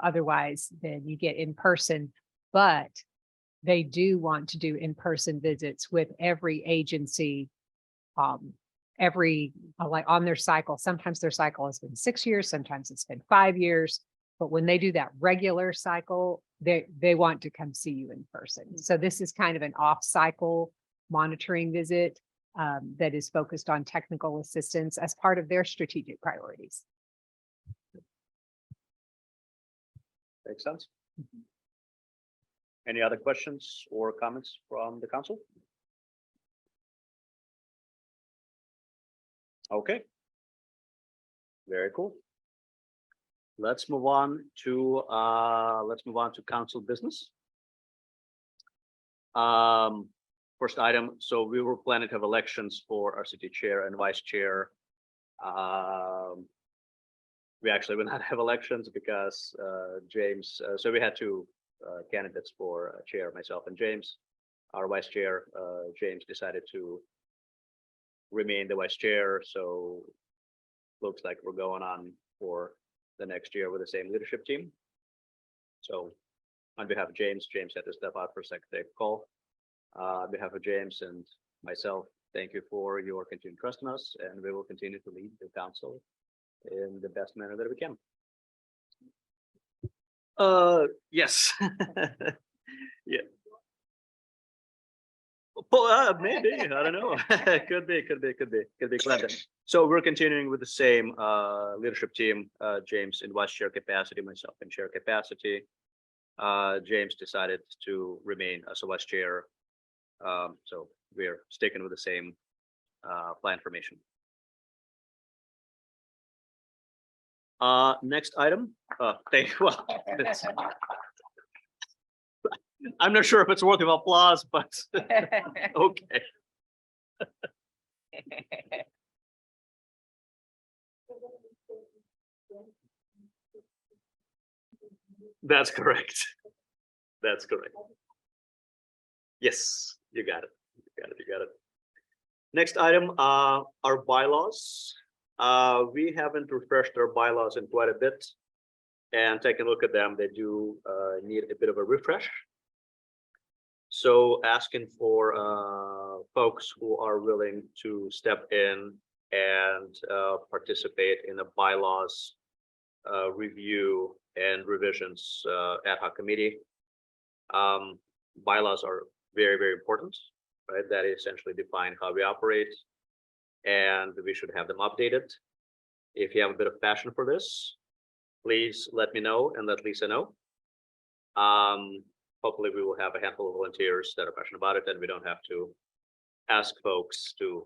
Otherwise, then you get in person. But they do want to do in-person visits with every agency, like on their cycle. Sometimes their cycle has been 6 years, sometimes it's been 5 years. But when they do that regular cycle, they want to come see you in person. So this is kind of an off-cycle monitoring visit that is focused on technical assistance as part of their strategic priorities. Makes sense. Any other questions or comments from the council? Okay. Very cool. Let's move on to council business. First item. So we were planning to have elections for RCT chair and vice chair. We actually will not have elections because James. So we had two candidates for chair, myself and James. Our vice chair, James, decided to remain the vice chair. So looks like we're going on for the next year with the same leadership team. So on behalf of James had to step out for a second to take a call. On behalf of James and myself, thank you for your continued trust in us, and we will continue to lead the council in the best manner that we can. Yes. Yeah. Well, maybe, I don't know. Could be Clinton. So we're continuing with the same leadership team, James in vice chair capacity, myself in chair capacity. James decided to remain as a vice chair. So we're sticking with the same plan formation. Next item. Well, I'm not sure if it's worthy of applause, but okay. That's correct. That's correct. Yes, you got it. You got it. You got it. Next item, our bylaws. We haven't refreshed our bylaws in quite a bit. And taking a look at them, they do need a bit of a refresh. So asking for folks who are willing to step in and participate in the bylaws review and revisions ad hoc committee. Bylaws are very, very important, right? That essentially define how we operate, and we should have them updated. If you have a bit of passion for this, please let me know and let Lisa know. Hopefully we will have a handful of volunteers that are passionate about it, and we don't have to ask folks to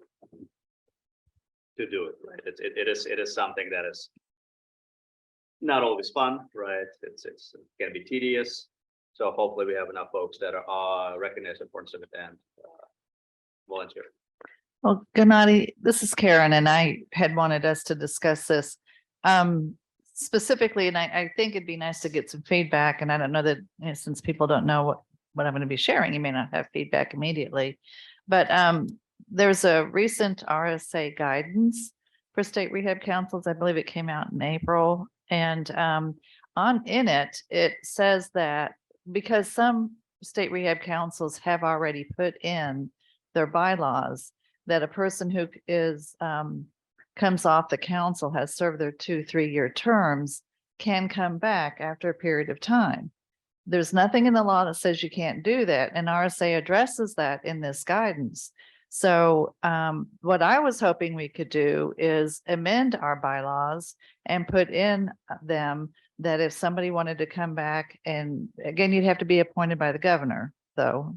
do it, right? It is something that is not always fun, right? It can be tedious. So hopefully we have enough folks that are recognize the importance of it and volunteer. Well, Gennady, this is Karen, and I had wanted us to discuss this specifically, and I think it'd be nice to get some feedback. And I don't know that, since people don't know what I'm going to be sharing, you may not have feedback immediately. But there's a recent RSA guidance for state rehab councils. I believe it came out in April, and in it says that because some state rehab councils have already put in their bylaws that a person who is comes off the council, has served their 2-3 year terms, can come back after a period of time. There's nothing in the law that says you can't do that, and RSA addresses that in this guidance. So what I was hoping we could do is amend our bylaws and put in them that if somebody wanted to come back, and again, you'd have to be appointed by the governor, though.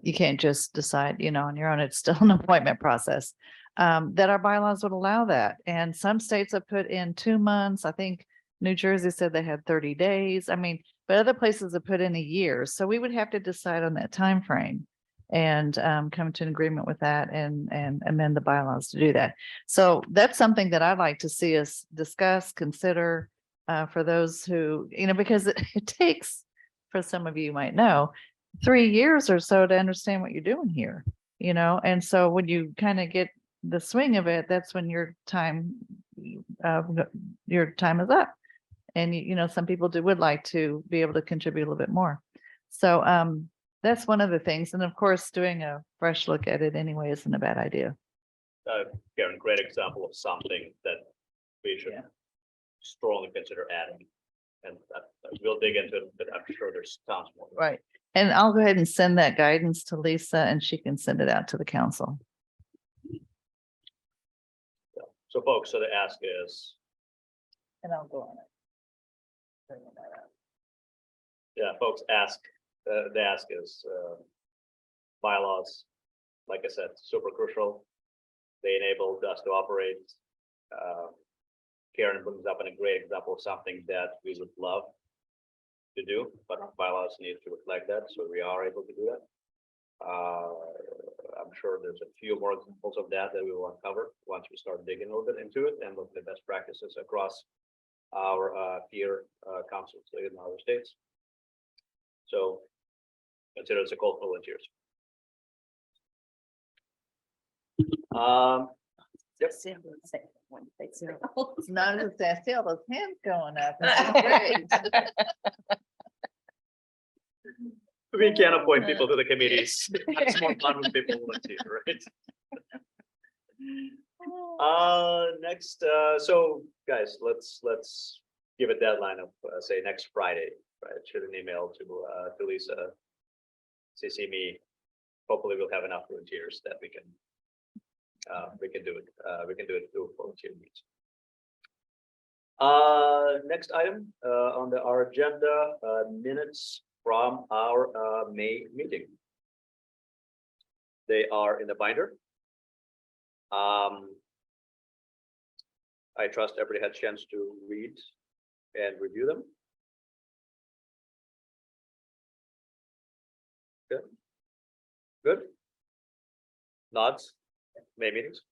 You can't just decide, on your own. It's still an appointment process. That our bylaws would allow that. And some states have put in 2 months. I think New Jersey said they had 30 days. I mean, but other places have put in a year. So we would have to decide on that time frame and come to an agreement with that and amend the bylaws to do that. So that's something that I'd like to see us discuss, consider for those who, because it takes, for some of you might know, 3 years or so to understand what you're doing here, and so when you kind of get the swing of it, that's when your time is up. And some people would like to be able to contribute a little bit more. So that's one of the things. And of course, doing a fresh look at it anyway isn't a bad idea. Karen, great example of something that we should strongly consider adding. And we'll dig into it, but I'm sure there's tons more. Right. And I'll go ahead and send that guidance to Lisa, and she can send it out to the council. So folks, so the ask is. And I'll go on it. Yeah, folks ask, the ask is bylaws, like I said, super crucial. They enabled us to operate. Karen brings up a great example of something that we would love to do, but our bylaws need to reflect that, so we are able to do that. I'm sure there's a few more examples of that we will uncover once we start digging a little bit into it and look at the best practices across our peer councils in other states. So consider it a call for volunteers. Yep. It's not as I see all those hands going up. That's great. We can appoint people to the committees. It's more fun when people volunteer, right? Next, so guys, let's give a deadline of say next Friday, right? Shoot an email to Lisa, CC me. Hopefully we'll have enough volunteers that we can do it. We can do it through volunteer meetings. Next item on our agenda, minutes from our May meeting. They are in the binder. I trust everybody had a chance to read and review them. Good. Good. Nods. May meetings.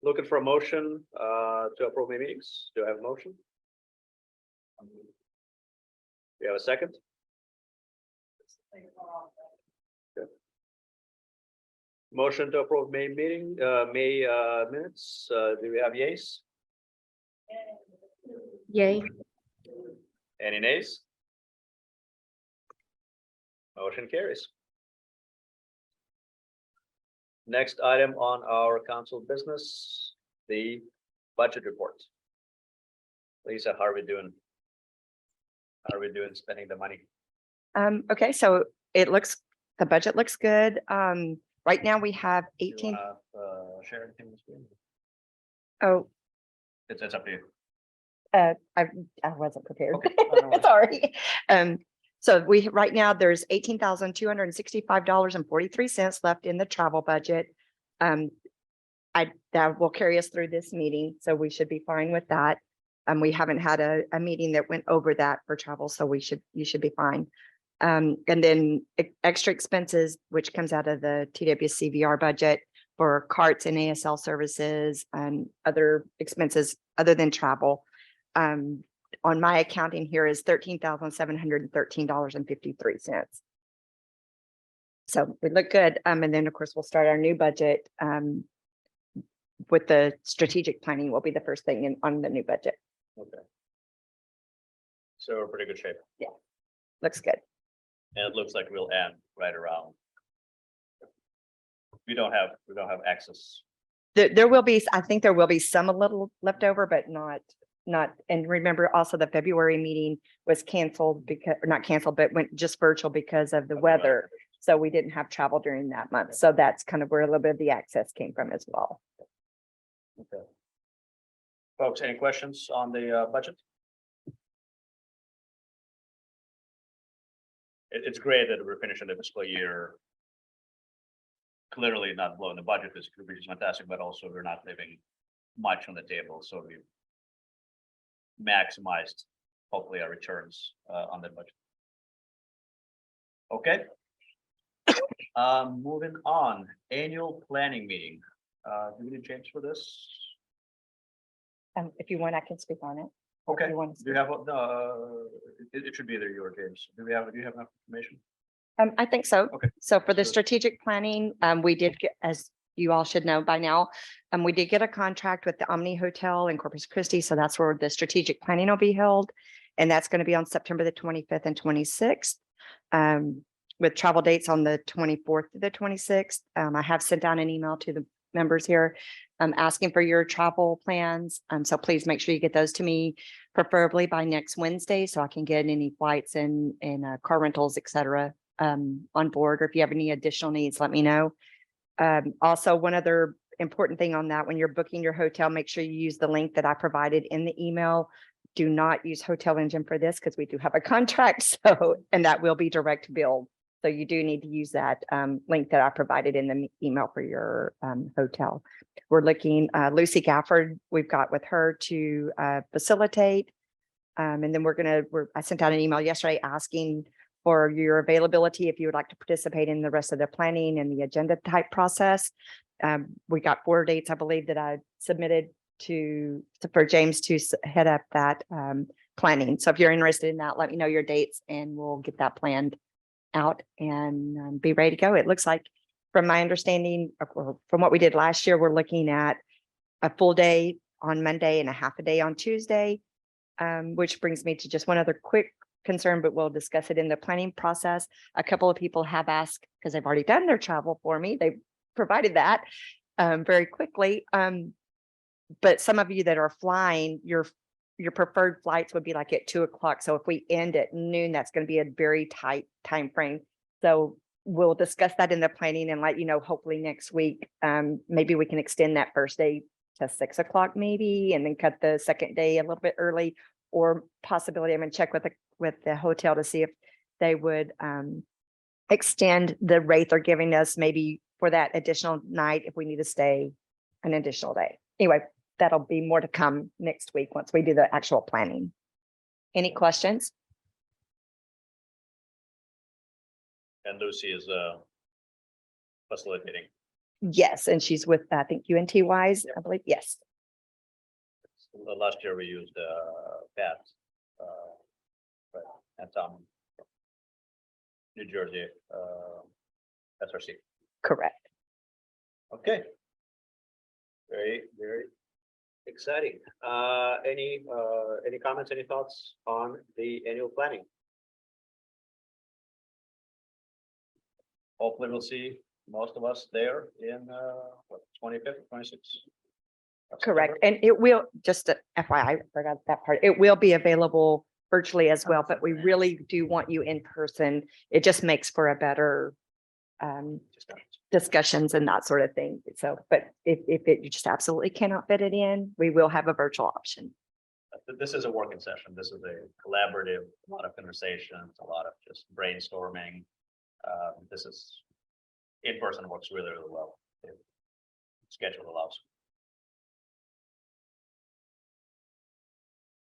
Looking for a motion to approve May meetings. Do I have a motion? We have a second? Good. Motion to approve May meeting, May minutes. Do we have yeas? Yay. Any nays? Motion carries. Next item on our council business, the budget report. Lisa, how are we doing? How are we doing spending the money? Okay, so the budget looks good. Right now we have Do you 18. wanna, share anything with me? Oh, It's up to you. I wasn't prepared. Okay, no worries. Sorry. So right now there's $18,265.43 left in the travel budget. That will carry us through this meeting, so we should be fine with that. We haven't had a meeting that went over that for travel, so you should be fine. And then extra expenses, which comes out of the TWCVR budget for carts and ASL services and other expenses other than travel. On my accounting here is $13,713.53. So we look good. And then of course we'll start our new budget with the strategic planning will be the first thing on the new budget. Okay. So we're in pretty good shape. Looks good. And it looks like we'll end right around. We don't have access. There will be, I think there will be some a little left over, but not, and remember also the February meeting was canceled because, or not canceled, but went just virtual because of the weather. So we didn't have travel during that month. So that's kind of where a little bit of the access came from as well. Okay. Folks, any questions on the budget? It's great that we're finishing the fiscal year. Clearly not blowing the budget, which is fantastic, but also we're not leaving much on the table, so we maximized hopefully our returns on the budget. Okay. Moving on, annual planning meeting. Do we need James for this? If you want, I can speak on it. Okay. You want to Do you have it should be either you or James. Do you have enough information? I think so. Okay. So for the So- strategic planning, we did get, as you all should know by now, we did get a contract with the Omni Hotel in Corpus Christi. So that's where the strategic planning will be held. And that's going to be on September the 25th and 26th. With travel dates on the 24th to the 26th. I have sent out an email to the members here asking for your travel plans. So please make sure you get those to me, preferably by next Wednesday, so I can get any flights and car rentals, et cetera, on board. Or if you have any additional needs, let me know. Also, one other important thing on that, when you're booking your hotel, make sure you use the link that I provided in the email. Do not use Hotel Engine for this because we do have a contract. So, and that will be direct bill. So you do need to use that link that I provided in the email for your hotel. We're looking, Lucy Gafford, we've got with her to facilitate. And then I sent out an email yesterday asking for your availability if you would like to participate in the rest of the planning and the agenda type process. We got 4 dates, I believe, that I submitted for James to head up that planning. So if you're interested in that, let me know your dates and we'll get that planned out and be ready to go. It looks like, from my understanding, from what we did last year, we're looking at a full day on Monday and a half a day on Tuesday, which brings me to just one other quick concern, but we'll discuss it in the planning process. A couple of people have asked, because they've already done their travel for me, they provided that very quickly. But some of you that are flying, your preferred flights would be like at 2 o'clock. So if we end at noon, that's going to be a very tight time frame. So we'll discuss that in the planning and let you know, hopefully next week. Maybe we can extend that first day to 6 o'clock maybe, and then cut the second day a little bit early, or possibility, I'm going to check with the hotel to see if they would extend the rate they're giving us maybe for that additional night if we need to stay an additional day. Anyway, that'll be more to come next week once we do the actual planning. Any questions? And Lucy is facilitating. Yes, and she's with, I think, UNT Wise, I believe. Yes. Last year we used Pat. and Tom. New Jersey, SRC. Correct. Okay. Very, very exciting. Any comments, any thoughts on the annual planning? Hopefully we'll see most of us there in, 25th, 26th. Correct. And it will, just a FYI, I forgot that part. It will be available virtually as well, but we really do want you in person. It just makes for a better discussions and that sort of thing. So, but if you just absolutely cannot fit it in, we will have a virtual option. This is a working session. This is a collaborative, a lot of conversations, a lot of just brainstorming. This is in person works really, really well. If schedule allows.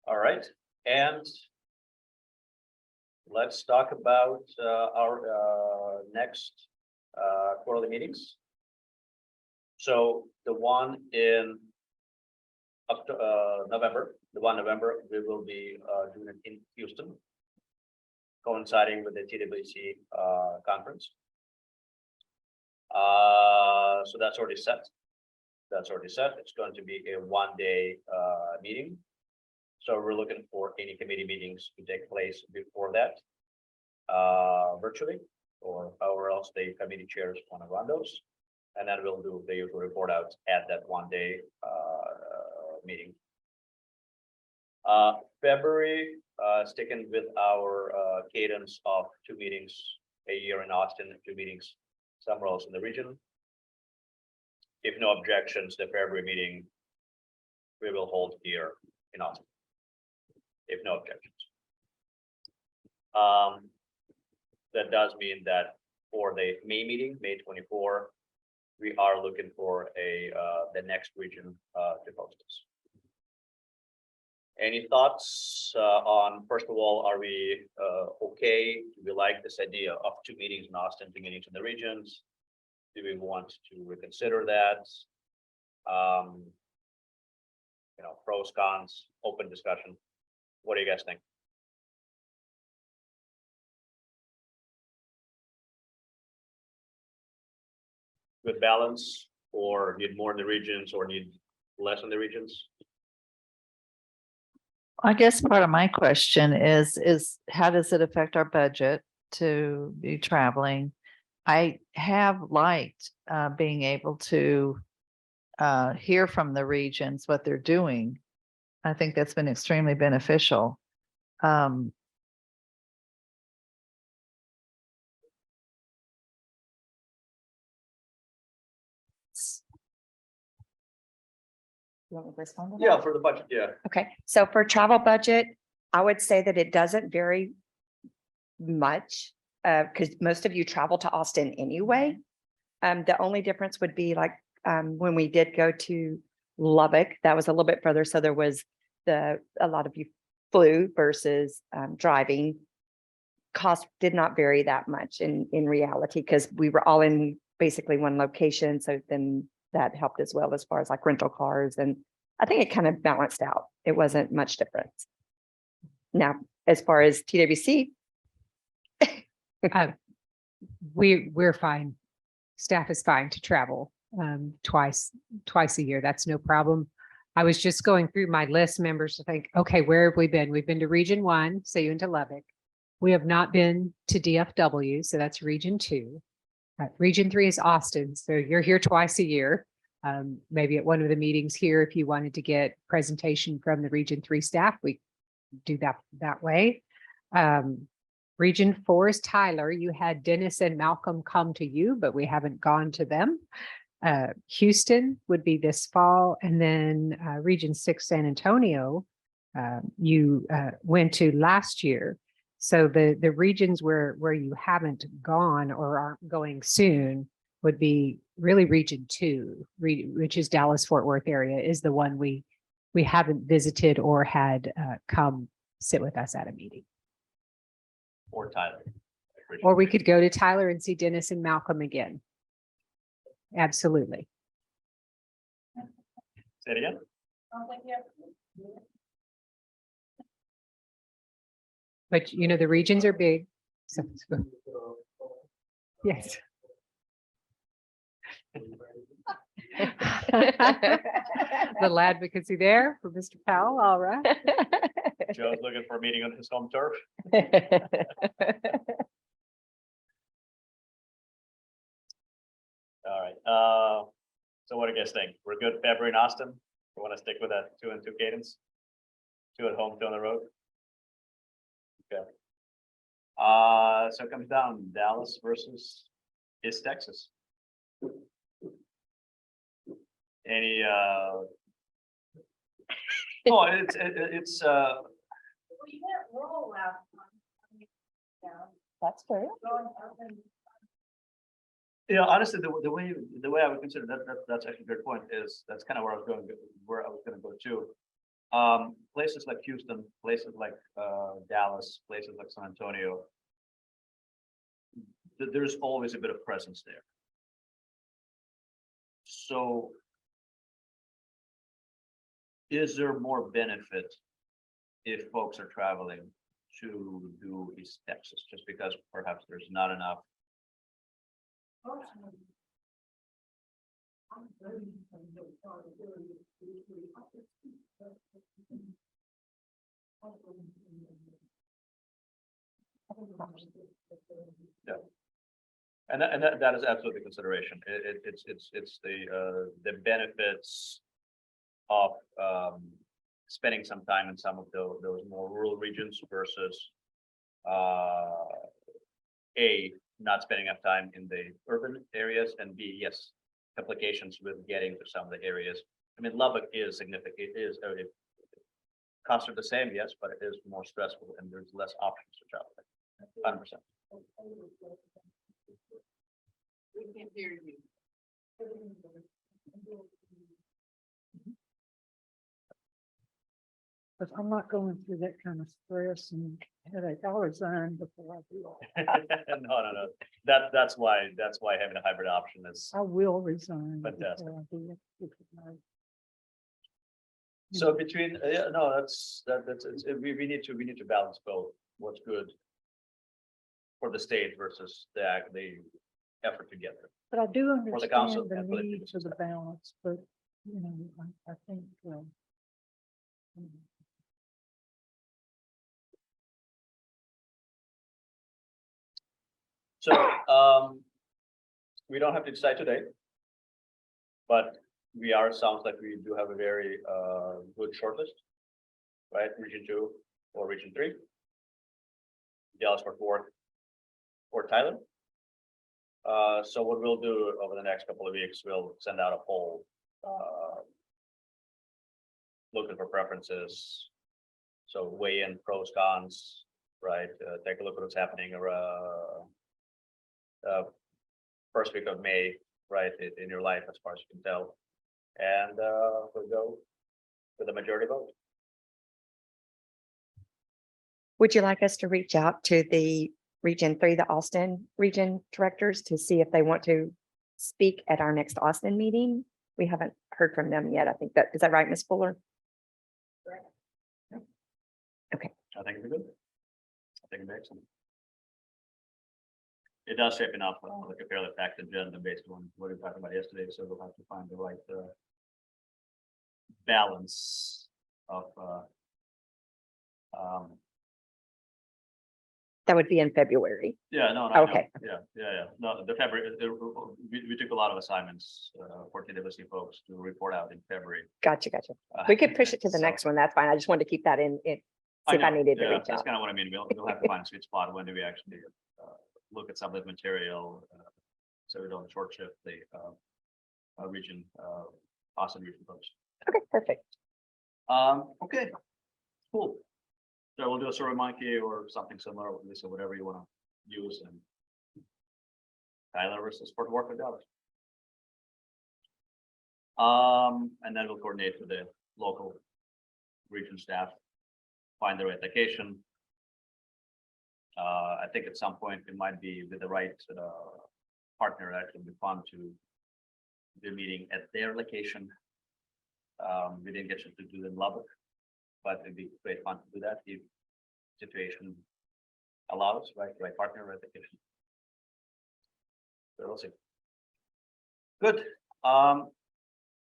All right, and let's talk about our next quarterly meetings. So the one in November, we will be doing it in Houston, coinciding with the TWC conference. So that's already set. It's going to be a one-day meeting. So we're looking for any committee meetings to take place before that, virtually, or however else the committee chairs want to run those. And then we'll do the usual report out at that one-day meeting. February, sticking with our cadence of 2 meetings a year in Austin, 2 meetings somewhere else in the region. If no objections, the February meeting we will hold here in Austin. If no objections. That does mean that for the May meeting, May 24, we are looking for the next region to host us. Any thoughts on, first of all, are we okay? Do we like this idea of 2 meetings in Austin, 2 meetings in the regions? Do we want to reconsider that? Pros, cons, open discussion. What do you guys think? Good balance, or need more in the regions, or need less in the regions? I guess part of my question is how does it affect our budget to be traveling? I have liked being able to hear from the regions what they're doing. I think that's been extremely beneficial. You want me to respond to that? Yeah, for the budget, yeah. Okay, so for travel budget, I would say that it doesn't vary much because most of you travel to Austin anyway. The only difference would be like when we did go to Lubbock, that was a little bit further. So there was a lot of you flew versus driving. Cost did not vary that much in reality because we were all in basically one location. So then that helped as well as far as like rental cars. And I think it kind of balanced out. It wasn't much difference. Now, as far as TWC. We're fine. Staff is fine to travel twice a year. That's no problem. I was just going through my list members to think, okay, where have we been? We've been to Region 1, so you into Lubbock. We have not been to DFW, so that's Region 2. Region 3 is Austin, so you're here twice a year. Maybe at one of the meetings here, if you wanted to get presentation from the Region 3 staff, we do that way. Region 4 is Tyler. You had Dennis and Malcolm come to you, but we haven't gone to them. Houston would be this fall, and then Region 6 San Antonio you went to last year. So the regions where you haven't gone or aren't going soon would be really Region 2, which is Dallas-Fort Worth area, is the one we haven't visited or had come sit with us at a meeting. Or Tyler. Or we could go to Tyler and see Dennis and Malcolm again. Absolutely. Say it again. But you know, the regions are big. So yes. Little advocacy there for Mr. Powell. All right. Joe's looking for a meeting on his home turf. All right, so what do you guys think? We're good, February in Austin? We want to stick with that 2 and 2 cadence? 2 at home, 2 on the road? Okay. So it comes down Dallas versus East Texas. Any, oh, it's, That's true. you know, honestly, the way I would consider that's actually a good point is that's kind of where I was going to go too. Places like Houston, places like Dallas, places like San Antonio, there's always a bit of presence there. So is there more benefit if folks are traveling to do East Texas, just because perhaps there's not enough? Yeah. And that is absolutely consideration. It's the benefits of spending some time in some of those more rural regions versus A, not spending enough time in the urban areas, and B, yes, complications with getting to some of the areas. I mean, Lubbock is significant, costs are the same, yes, but it is more stressful and there's less options to travel. 100%. We can hear you. But I'm not going through that kind of stress and headache. I'll resign before I do all. No. That's why having a hybrid option is. I will resign. Fantastic. before I do it. So between, yeah, no, that's we need to balance both. What's good for the state versus the effort together. But I do For the council understand and the for the need for the balance, but you know, I think. So we don't have to decide today, but sounds like we do have a very good shortlist, right? Region 2 or Region 3. Dallas Fort Worth or Tyler. So what we'll do over the next couple of weeks, we'll send out a poll looking for preferences. So weigh in pros, cons, right? Take a look at what's happening around first week of May, right? In your life, as far as you can tell. And we'll go with the majority vote. Would you like us to reach out to the Region 3, the Austin region directors, to see if they want to speak at our next Austin meeting? We haven't heard from them yet. I think that, is that right, Ms. Fuller? Okay. I think it'd be good. I think it'd be excellent. It does shape enough like a fairly packed agenda based on what we talked about yesterday, so we'll have to find the right balance of That would be in February. yeah, no, I know. Okay. Yeah. No, the February, we took a lot of assignments for TWC folks to report out in February. Gotcha. We could push it to the So- next one. That's fine. I just wanted to keep that in see if I know, needed to yeah, reach that's out. kind of what I mean. We'll have to find a sweet spot. When do we actually look at some of the material, so we don't short shift the region, Austin region folks. Okay, perfect. Okay, cool. So we'll do a Survey Monkey or something similar, Lisa, whatever you want to use, and Tyler versus Fort Worth or Dallas. And then we'll coordinate with the local region staff, find the right location. I think at some point it might be with the right partner, actually be fun to do a meeting at their location. We didn't get to do it in Lubbock, but it'd be great fun to do that if situation allows, right, by partner verification. So we'll see. Good.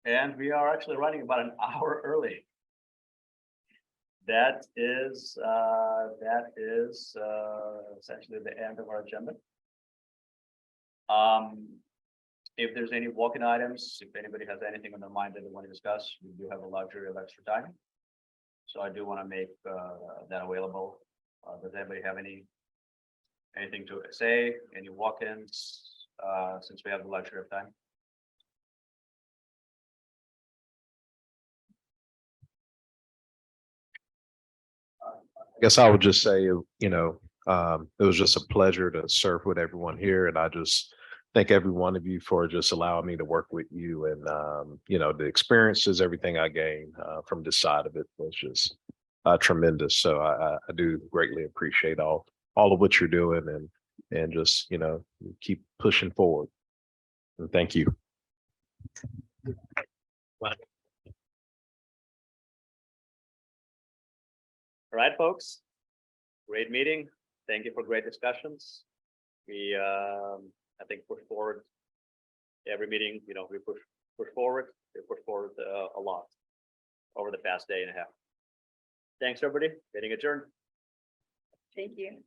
And we are actually running about an hour early. That is essentially the end of our agenda. If there's any walking items, if anybody has anything on their mind that they want to discuss, we do have a luxury of extra time. So I do want to make that available. Does anybody have anything to say? Any walk-ins? Since we have the luxury of time. I guess I would just say, it was just a pleasure to serve with everyone here. And I just thank every one of you for just allowing me to work with you. And, the experiences, everything I gained from this side of it was just tremendous. So I do greatly appreciate all of what you're doing and just, keep pushing forward. And thank you. All right, folks. Great meeting. Thank you for great discussions. We, I think, push forward every meeting. We push forward. We push forward a lot over the past day and a half. Thanks, everybody. Getting adjourned. Thank you.